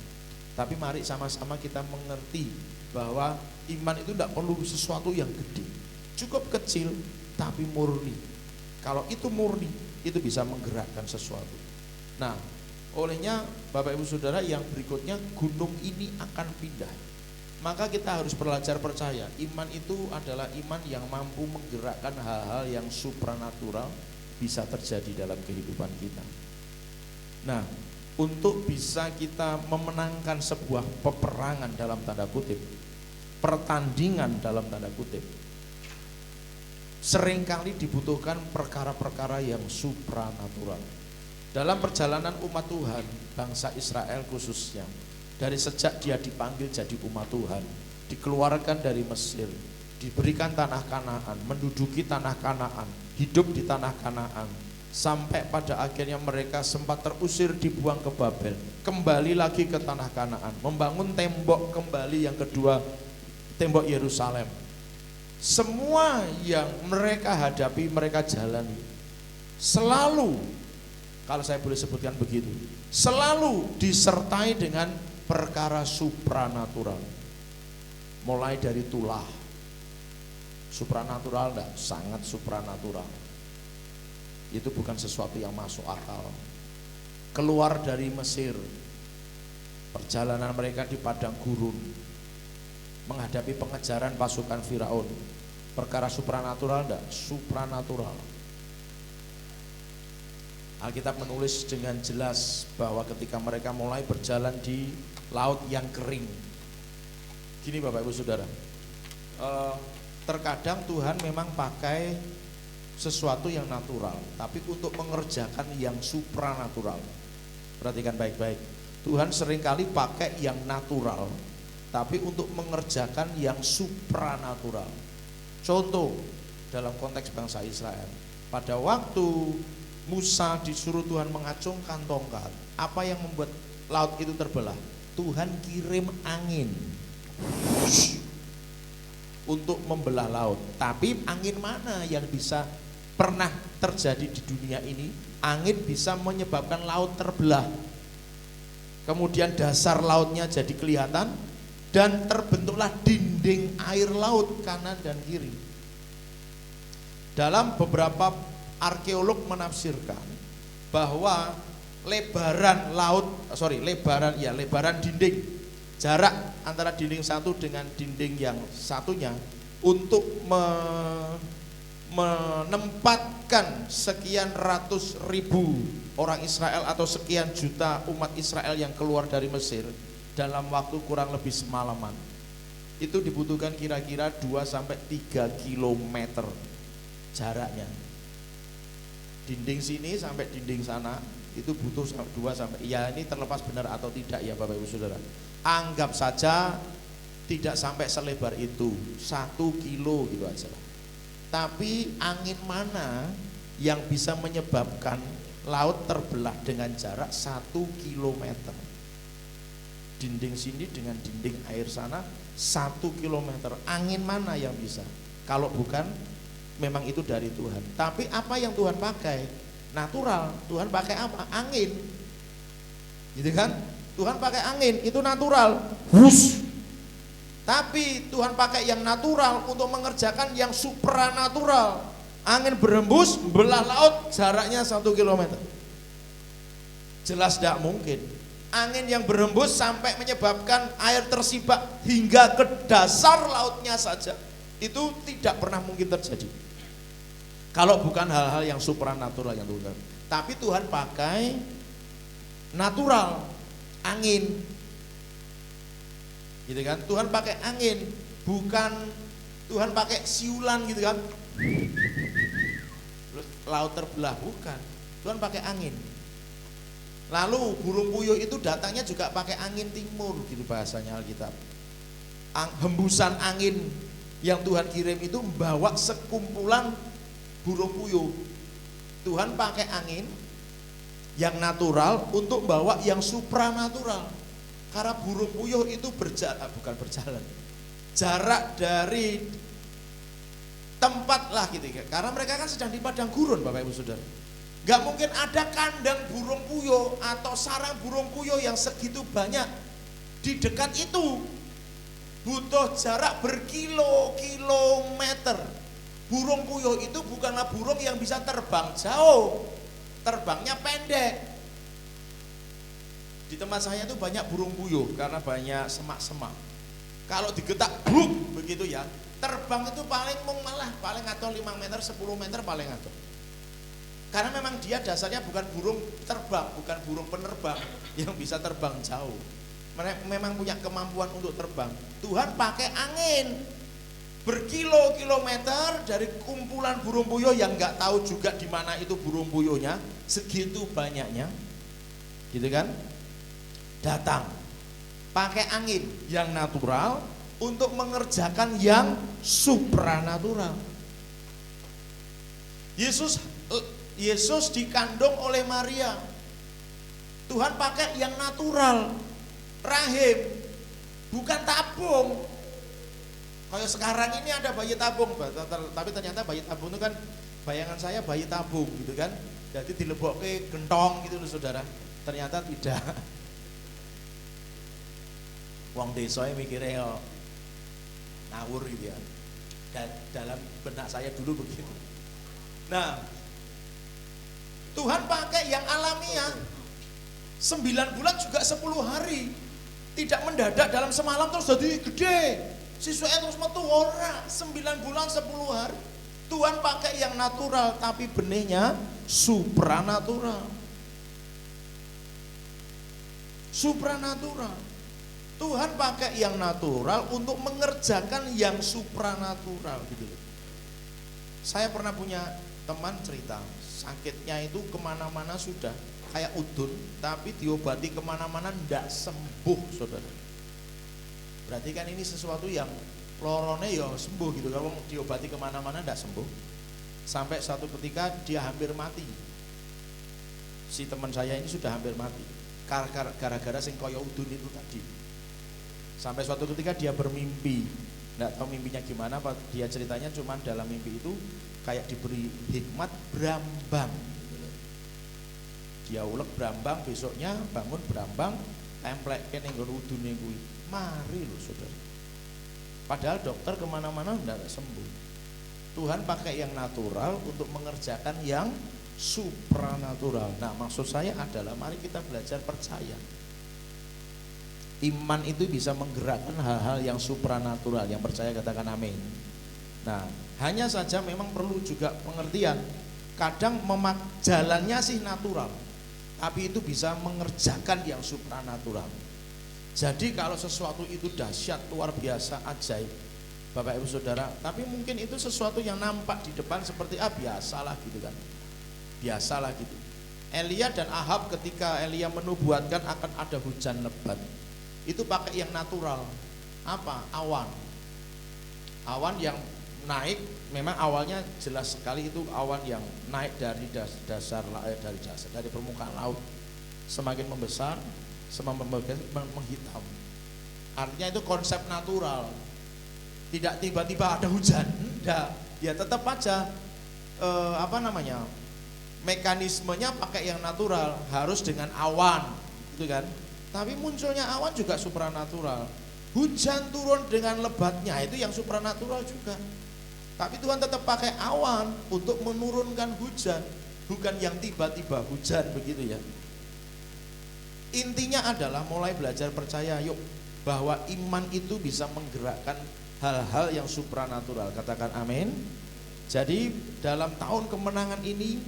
Tapi mari sama-sama kita mengerti bahwa iman itu tidak perlu sesuatu yang gede, cukup kecil tapi murni. Kalau itu murni, itu bisa menggerakkan sesuatu. Nah, olehnya Bapak Ibu Saudara, yang berikutnya gunung ini akan pindah. Maka kita harus belajar percaya, iman itu adalah iman yang mampu menggerakkan hal-hal yang supranatural bisa terjadi dalam kehidupan kita. Nah, untuk bisa kita memenangkan sebuah peperangan dalam tanda kutip, pertandingan dalam tanda kutip, seringkali dibutuhkan perkara-perkara yang supranatural. Dalam perjalanan umat Tuhan, bangsa Israel khususnya, dari sejak dia dipanggil jadi umat Tuhan, dikeluarkan dari Mesir, diberikan tanah Kanaan, menduduki tanah Kanaan, hidup di tanah Kanaan, sampai pada akhirnya mereka sempat terusir, dibuang ke Babel, kembali lagi ke tanah Kanaan, membangun tembok kembali yang kedua, tembok Yerusalem. Semua yang mereka hadapi, mereka jalani, selalu, kalau saya boleh sebutkan begitu, selalu disertai dengan perkara supranatural. Mulai dari tulah, supranatural enggak? Sangat supranatural. Itu bukan sesuatu yang masuk akal. Keluar dari Mesir, perjalanan mereka di padang gurun, menghadapi pengejaran pasukan Firaun, perkara supranatural enggak? Supranatural. Alkitab menulis dengan jelas bahwa ketika mereka mulai berjalan di laut yang kering, gini Bapak Ibu Saudara, terkadang Tuhan memang pakai sesuatu yang natural, tapi untuk mengerjakan yang supranatural. Perhatikan baik-baik, Tuhan seringkali pakai yang natural, tapi untuk mengerjakan yang supranatural. Contoh, dalam konteks bangsa Israel, pada waktu Musa disuruh Tuhan mengacungkan tongkat, apa yang membuat laut itu terbelah? Tuhan kirim angin untuk membelah laut. Tapi angin mana yang bisa pernah terjadi di dunia ini? Angin bisa menyebabkan laut terbelah, kemudian dasar lautnya jadi kelihatan, dan terbentuklah dinding air laut kanan dan kiri. Dalam beberapa arkeolog menafsirkan bahwa lebaran dinding, jarak antara dinding satu dengan dinding yang satunya, untuk menempatkan sekian ratus ribu orang Israel atau sekian juta umat Israel yang keluar dari Mesir dalam waktu kurang lebih semalaman, itu dibutuhkan kira-kira 2-3 kilometer jaraknya. Dinding sini sampai dinding sana itu butuh 2 ya, ini terlepas benar atau tidak ya Bapak Ibu Saudara, anggap saja tidak sampai selebar itu, 1 kilo gitu aja. Tapi angin mana yang bisa menyebabkan laut terbelah dengan jarak 1 kilometer? Dinding sini dengan dinding air sana 1 kilometer. Angin mana yang bisa? Kalau bukan memang itu dari Tuhan. Tapi apa yang Tuhan pakai? Natural. Tuhan pakai apa? Angin. Gitu kan? Tuhan pakai angin, itu natural. Wush. Tapi Tuhan pakai yang natural untuk mengerjakan yang supranatural. Angin berembus, belah laut, jaraknya 1 kilometer. Jelas tidak mungkin. Angin yang berembus sampai menyebabkan air tersibak hingga ke dasar lautnya saja, itu tidak pernah mungkin terjadi kalau bukan hal-hal yang supranatural yang Tuhan. Tapi Tuhan pakai natural, angin, gitu kan? Tuhan pakai angin, bukan Tuhan pakai siulan gitu kan? Terus laut terbelah, bukan. Tuhan pakai angin. Lalu burung puyuh itu datangnya juga pakai angin timur, gitu bahasanya Alkitab. Hembusan angin yang Tuhan kirim itu membawa sekumpulan burung puyuh. Tuhan pakai angin yang natural untuk bawa yang supranatural. Karena burung puyuh itu bukan berjalan, jarak dari tempat lah gitu ya. Karena mereka kan sedang di padang gurun, Bapak Ibu Saudara. Gak mungkin ada kandang burung puyuh atau sarang burung puyuh yang segitu banyak di dekat itu. Butuh jarak berkilo-kilometer. Burung puyuh itu bukanlah burung yang bisa terbang jauh, terbangnya pendek. Di tempat saya itu banyak burung puyuh karena banyak semak-semak. Kalau digetak bruk begitu ya, terbang itu paling atau 5 meter, 10 meter paling atau. Karena memang dia dasarnya bukan burung terbang, bukan burung penerbang yang bisa terbang jauh. Mereka memang punya kemampuan untuk terbang. Tuhan pakai angin berkilo-kilometer dari kumpulan burung puyuh yang nggak tahu juga di mana itu burung puyuhnya, segitu banyaknya, gitu kan? Datang pakai angin yang natural untuk mengerjakan yang supranatural. Yesus dikandung oleh Maria. Tuhan pakai yang natural. Rahim, bukan tabung. Kayak sekarang ini ada bayi tabung, tapi ternyata bayi tabung itu kan bayangan saya bayi tabung gitu kan. Jadi dilebokke gentong gitu loh saudara. Ternyata tidak. Wong desa mikirnya ngawur gitu ya. Dan dalam benak saya dulu begitu. Nah, Tuhan pakai yang alamiah. 9 bulan juga 10 hari. Tidak mendadak dalam semalam terus jadi gede. Siswanya terus metu ora. 9 bulan 10 hari. Tuhan pakai yang natural tapi benihnya supranatural. Supranatural. Tuhan pakai yang natural untuk mengerjakan yang supranatural gitu. Saya pernah punya teman cerita, sakitnya itu kemana-mana sudah kayak udun, tapi diobati kemana-mana ndak sembuh, saudara. Berarti kan ini sesuatu yang lorone ya sembuh gitu. Kalau diobati kemana-mana ndak sembuh, sampai satu ketika dia hampir mati. Si teman saya ini sudah hampir mati gara-gara sing koyo udun itu tadi. Sampai suatu ketika dia bermimpi, nggak tahu mimpinya gimana, dia ceritanya cuma dalam mimpi itu kayak diberi hikmat brambang. Dia ulek brambang, besoknya bangun brambang, templekke ning nggon udune kuwi. Mari lho saudara. Padahal dokter kemana-mana tidak sembuh. Tuhan pakai yang natural untuk mengerjakan yang supranatural. Nah, maksud saya adalah mari kita belajar percaya. Iman itu bisa menggerakkan hal-hal yang supranatural. Yang percaya katakan amin. Nah, hanya saja memang perlu juga pengertian. Kadang jalannya sih natural, tapi itu bisa mengerjakan yang supranatural. Jadi kalau sesuatu itu dahsyat, luar biasa, ajaib, Bapak Ibu Saudara, tapi mungkin itu sesuatu yang nampak di depan seperti biasalah gitu kan. Biasalah gitu. Elia dan Ahab ketika Elia menubuatkan akan ada hujan lebat, itu pakai yang natural. Apa? Awan. Awan yang naik, memang awalnya jelas sekali itu awan yang naik dari dari permukaan laut, semakin membesar, semakin menghitam. Artinya itu konsep natural. Tidak tiba-tiba ada hujan, enggak. Ya tetap aja mekanismenya pakai yang natural, harus dengan awan, gitu kan. Tapi munculnya awan juga supranatural. Hujan turun dengan lebatnya, itu yang supranatural juga. Tapi Tuhan tetap pakai awan untuk menurunkan hujan, bukan yang tiba-tiba hujan begitu ya. Intinya adalah mulai belajar percaya yuk, bahwa iman itu bisa menggerakkan hal-hal yang supranatural. Katakan amin. Jadi dalam tahun kemenangan ini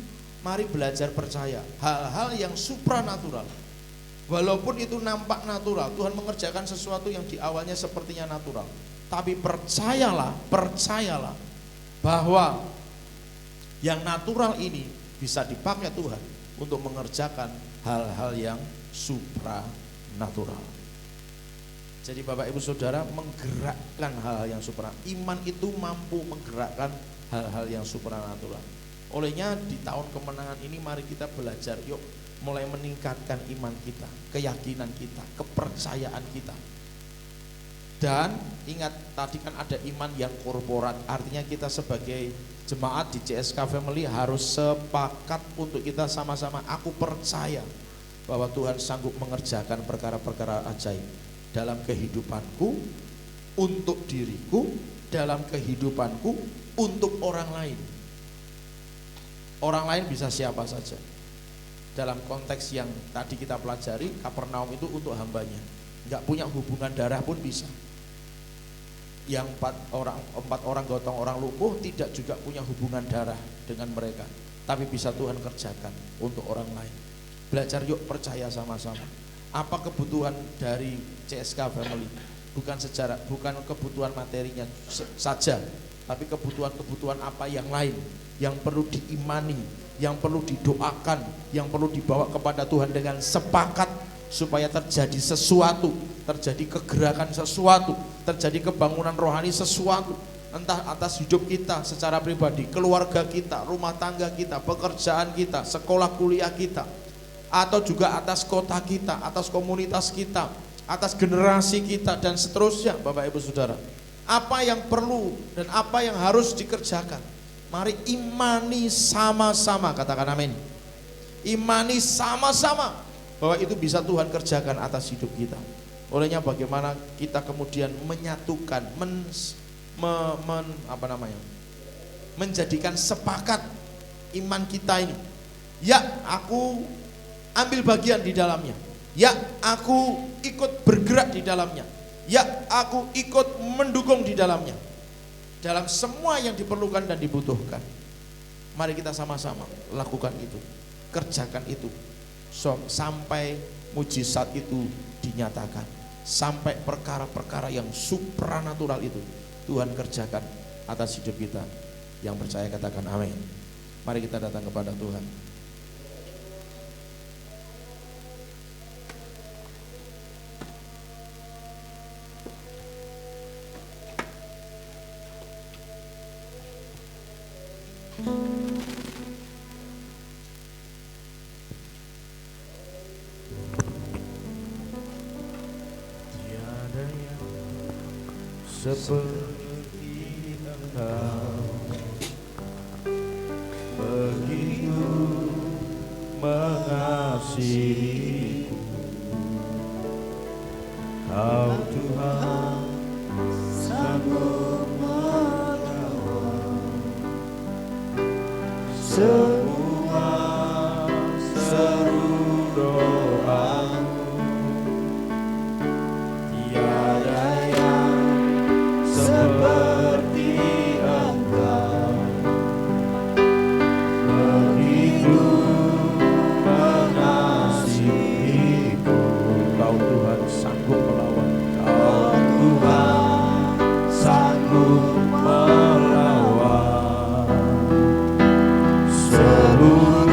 mari belajar percaya hal-hal yang supranatural. Walaupun itu nampak natural, Tuhan mengerjakan sesuatu yang di awalnya sepertinya natural. Tapi percayalah bahwa Yang natural ini bisa dipakai Tuhan untuk mengerjakan hal-hal yang supranatural. Jadi Bapak Ibu Saudara, menggerakkan hal-hal yang supranatural. Iman itu mampu menggerakkan hal-hal yang supranatural. Olehnya di tahun kemenangan ini mari kita belajar, yuk mulai meningkatkan iman kita, keyakinan kita, kepercayaan kita. Dan ingat tadi kan ada iman yang korporat, artinya kita sebagai jemaat di CSK Family harus sepakat untuk kita sama-sama, aku percaya bahwa Tuhan sanggup mengerjakan perkara-perkara ajaib dalam kehidupanku, untuk diriku, dalam kehidupanku, untuk orang lain. Orang lain bisa siapa saja. Dalam konteks yang tadi kita pelajari, Kapernaum itu untuk hambanya, nggak punya hubungan darah pun bisa. Yang empat orang gotong orang lumpuh tidak juga punya hubungan darah dengan mereka, tapi bisa Tuhan kerjakan untuk orang lain. Belajar yuk, percaya sama-sama. Apa kebutuhan dari CSK Family? Bukan kebutuhan materinya saja, tapi kebutuhan apa yang lain yang perlu diimani, yang perlu didoakan, yang perlu dibawa kepada Tuhan dengan sepakat supaya terjadi sesuatu, terjadi kegerakan sesuatu, terjadi kebangunan rohani sesuatu, entah atas hidup kita secara pribadi, keluarga kita, rumah tangga kita, pekerjaan kita, sekolah kuliah kita, atau juga atas kota kita, atas komunitas kita, atas generasi kita, dan seterusnya. Bapak Ibu Saudara, apa yang perlu dan apa yang harus dikerjakan, mari imani sama-sama, katakan amin. Imani sama-sama bahwa itu bisa Tuhan kerjakan atas hidup kita. Olehnya bagaimana kita kemudian menyatukan, menjadikan sepakat iman kita ini. Ya, aku ambil bagian di dalamnya. Ya, aku ikut bergerak di dalamnya. Ya, aku ikut mendukung di dalamnya. Dalam semua yang diperlukan dan dibutuhkan, mari kita sama-sama lakukan itu, kerjakan itu, sampai mujizat itu dinyatakan, sampai perkara-perkara yang supranatural itu Tuhan kerjakan atas hidup kita. Yang percaya katakan amin. Mari kita datang kepada Tuhan. Tiada yang seperti Engkau, begitu mengasihiku. Kau Tuhan sanggup melawan semua seru doaku. Tiada yang seperti Engkau, begitu mengasihiku. Kau Tuhan sanggup melawan. Kau Tuhan sanggup melawan seluruh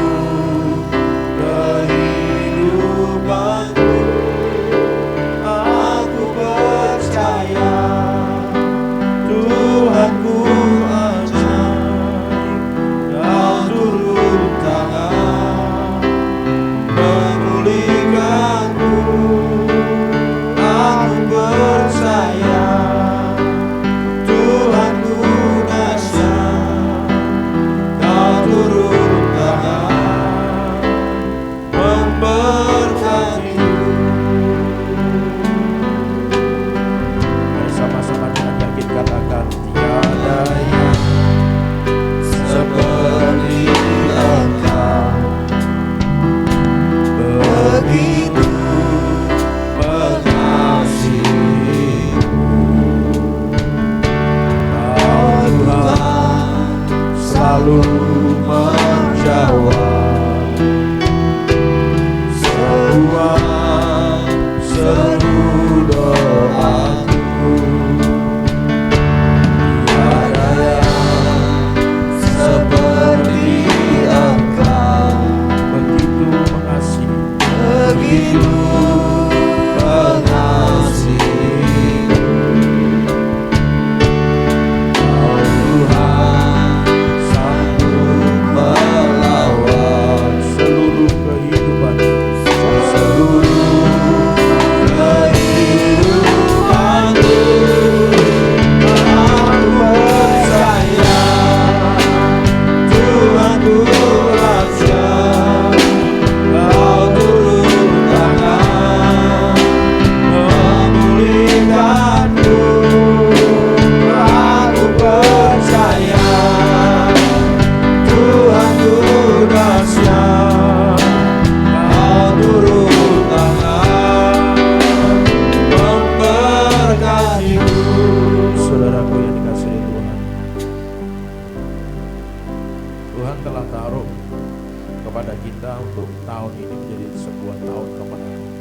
kehidupanku. Aku percaya Tuhanku ajaib, Kau turun tangan memulihkanku. Aku percaya Tuhanku dahsyat, Kau turun tangan memberkatiku. Mari sama-sama dengan yakin katakan, tiada yang seperti Engkau, begitu mengasihiku. Kau Tuhan selalu menjawab semua seru doaku. Tiada yang seperti kita untuk tahun ini menjadi sebuah tahun kemenangan.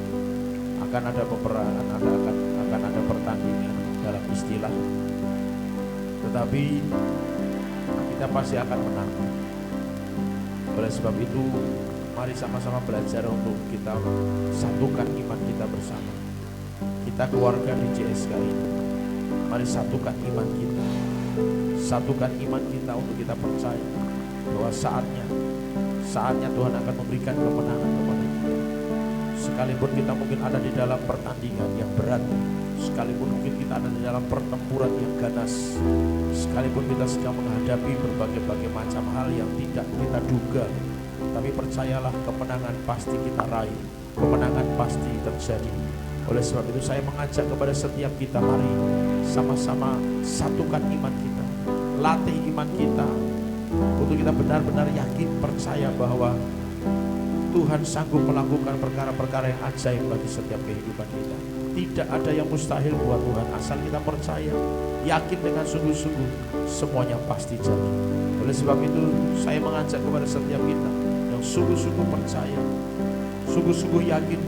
Akan ada peperangan, akan ada pertandingan dalam istilah, tetapi kita pasti akan menang. Oleh sebab itu, mari sama-sama belajar untuk kita satukan iman kita bersama. Kita keluarga di JSK ini, mari satukan iman kita. Satukan iman kita untuk kita percaya bahwa saatnya Tuhan akan memberikan kemenangan kepada kita. Sekalipun kita mungkin ada di dalam pertandingan yang berat, sekalipun mungkin kita ada di dalam pertempuran yang ganas, sekalipun kita sedang menghadapi berbagai macam hal yang tidak kita duga, tapi percayalah, kemenangan pasti kita raih, kemenangan pasti terjadi. Oleh sebab itu saya mengajak kepada setiap kita, mari sama-sama satukan iman kita, latih iman kita, untuk kita benar-benar yakin, percaya bahwa Tuhan sanggup melakukan perkara-perkara yang ajaib bagi setiap kehidupan kita. Tidak ada yang mustahil buat Tuhan, asal kita percaya, yakin dengan sungguh-sungguh, semuanya pasti jadi. Oleh sebab itu saya mengajak kepada setiap kita yang sungguh-sungguh percaya, sungguh-sungguh yakin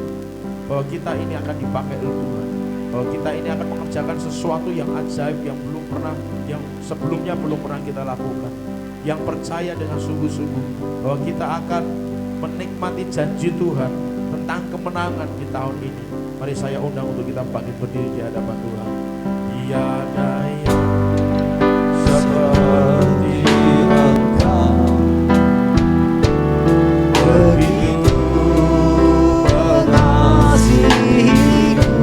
bahwa kita ini akan dipakai oleh Tuhan, bahwa kita ini akan mengerjakan sesuatu yang ajaib yang sebelumnya belum pernah kita lakukan. Yang percaya dengan sungguh-sungguh bahwa kita akan menikmati janji Tuhan tentang kemenangan di tahun ini. Mari saya undang untuk kita bangkit berdiri di hadapan Tuhan. Tiada yang seperti Engkau, begitu mengasihiku.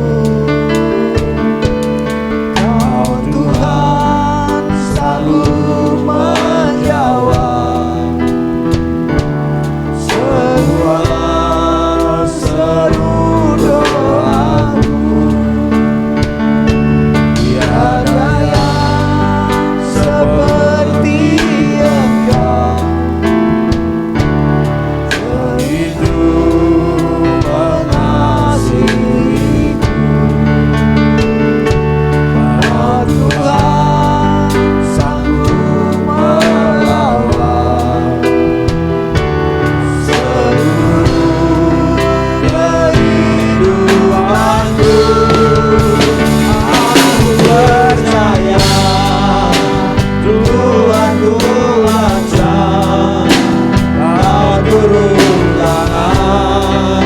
Kau Tuhan selalu menjawab semua seru doaku. Tiada yang seperti Engkau, begitu mengasihiku. Kau Tuhan sanggup melawan seluruh kehidupanku. Aku percaya Tuhan ku ajar, Kau turun tangan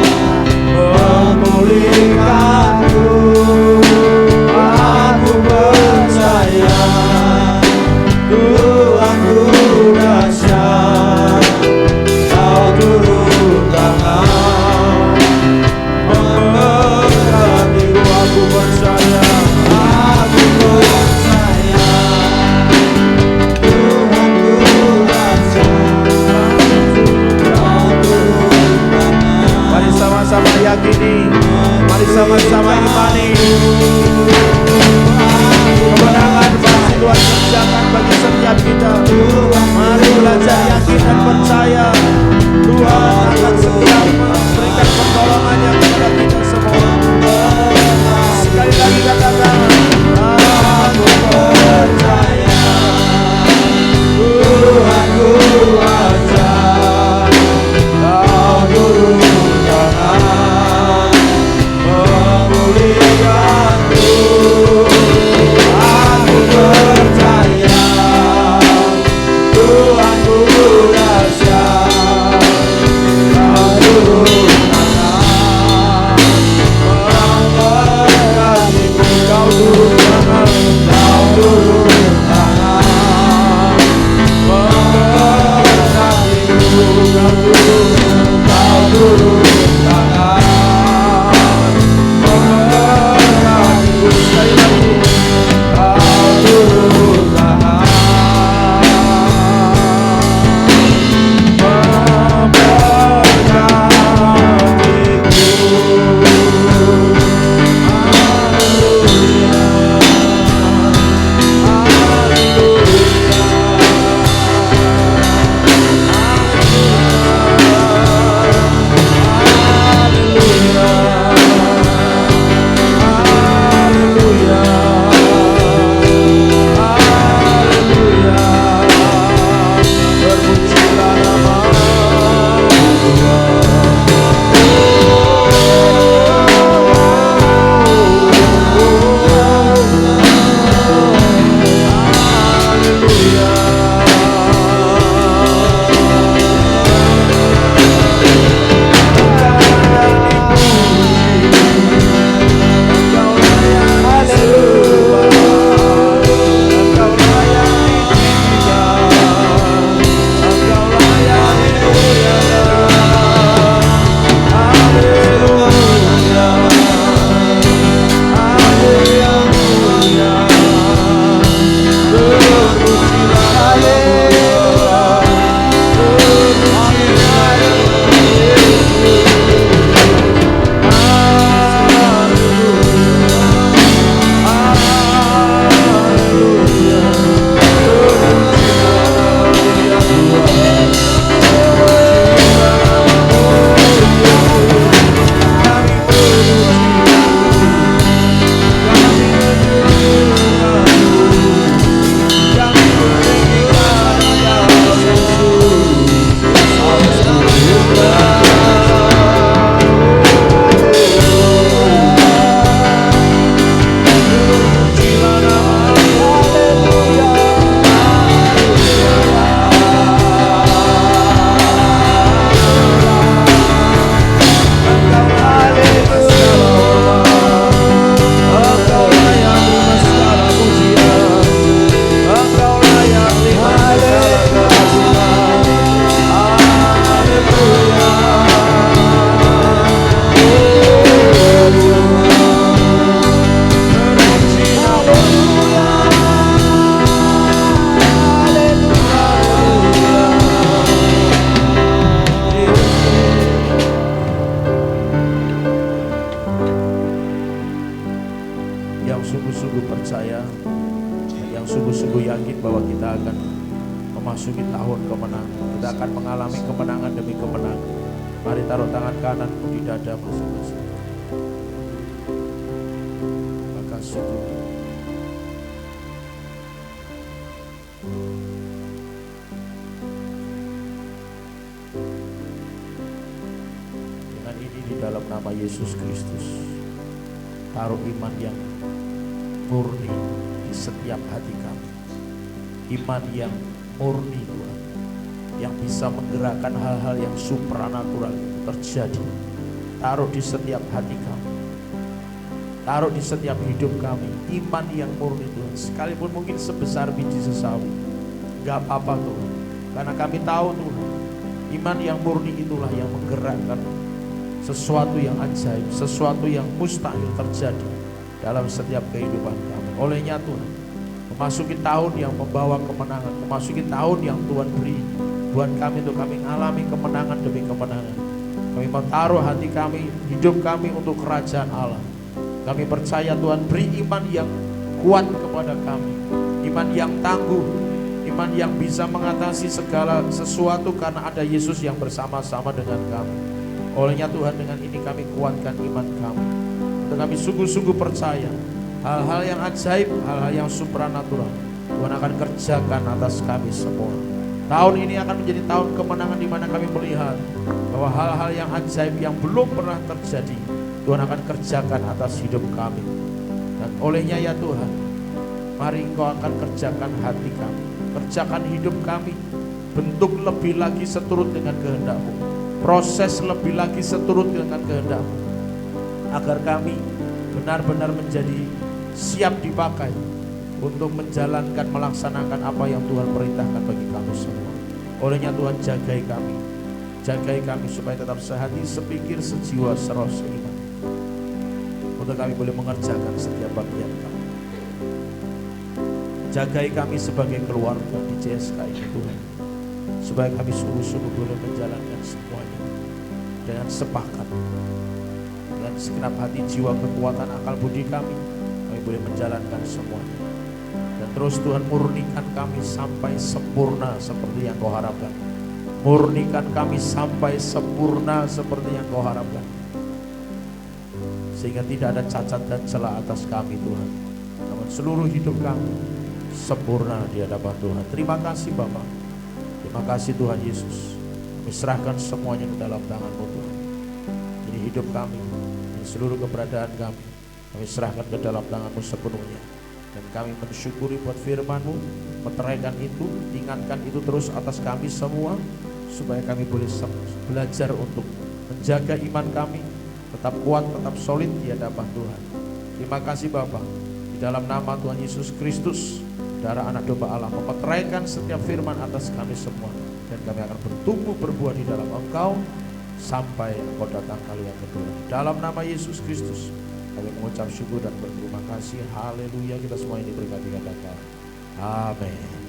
memulihkanku. Aku percaya Tuhan ku dahsyat, Kau turun tangan memberkatiku. Aku percaya Tuhan ku dahsyat, Kau turun tangan. Mari sama-sama yakini, mari sama-sama imani. Kemenangan pasti Tuhan kerjakan bagi setiap sungguh-sungguh yakin bahwa kita akan memasuki tahun kemenangan. Kita akan mengalami kemenangan demi kemenangan. Mari taruh tangan kanan di dada masing-masing. Maka sungguh dengan ini di dalam nama Yesus Kristus, taruh iman yang murni di setiap hati kami. Iman yang murni Tuhan, yang bisa menggerakkan hal-hal yang supranatural itu terjadi. Taruh di setiap hati kami, taruh di setiap hidup kami. Iman yang murni Tuhan, sekalipun mungkin sebesar biji sesawi, gak apa-apa Tuhan, karena kami tahu Tuhan, iman yang murni itulah yang menggerakkan sesuatu yang ajaib, sesuatu yang mustahil terjadi dalam setiap kehidupan kami. Olehnya Tuhan, memasuki tahun yang membawa kemenangan, memasuki tahun yang Tuhan beri buat kami untuk kami mengalami kemenangan demi kemenangan. Kami mau taruh hati kami, hidup kami untuk kerajaan Allah. Kami percaya Tuhan beri iman yang kuat kepada kami, iman yang tangguh, iman yang bisa mengatasi segala sesuatu karena ada Yesus yang bersama-sama dengan kami. Olehnya Tuhan, dengan ini kami kuatkan iman kami, untuk kami sungguh-sungguh percaya hal-hal yang ajaib, hal-hal yang supranatural Tuhan akan kerjakan atas kami semua. Tahun ini akan menjadi tahun kemenangan, di mana kami melihat bahwa hal-hal yang ajaib yang belum pernah terjadi Tuhan akan kerjakan atas hidup kami. Dan olehnya ya Tuhan, mari Engkau akan kerjakan hati kami, kerjakan hidup kami, bentuk lebih lagi seturut dengan kehendak-Mu, proses lebih lagi seturut dengan kehendak-Mu, agar kami benar-benar menjadi siap dipakai untuk menjalankan, melaksanakan apa yang Tuhan perintahkan bagi kami semua. Olehnya Tuhan, jagai kami supaya tetap sehati, sepikir, sejiwa, seroh, seiman, untuk kami boleh mengerjakan setiap bagian kami. Jagai kami sebagai keluarga di CSK ini Tuhan, supaya kami sungguh-sungguh boleh menjalankan semuanya dengan sepakat, dengan segenap hati, jiwa, kekuatan, akal budi kami boleh menjalankan semuanya. Dan terus Tuhan, murnikan kami sampai sempurna seperti yang Kau harapkan. Murnikan kami sampai sempurna seperti yang Kau harapkan, sehingga tidak ada cacat dan celah atas kami Tuhan, namun seluruh hidup kami sempurna di hadapan Tuhan. Terima kasih Bapa, terima kasih Tuhan Yesus. Kami serahkan semuanya ke dalam tangan-Mu Tuhan. Ini hidup kami, ini seluruh keberadaan kami serahkan ke dalam tangan-Mu sepenuhnya. Dan kami mensyukuri buat firman-Mu, meteraikan itu, ingatkan itu terus atas kami semua, supaya kami boleh belajar untuk menjaga iman kami tetap kuat, tetap solid di hadapan Tuhan. Terima kasih Bapa, di dalam nama Tuhan Yesus Kristus, darah anak domba Allah, memeteraikan setiap firman atas kami semua, dan kami akan bertumbuh berbuah di dalam Engkau sampai Engkau datang kali yang kedua. Dalam nama Yesus Kristus kami mengucap syukur dan berterima kasih. Haleluya. Kita semua ini berkati katakan amin.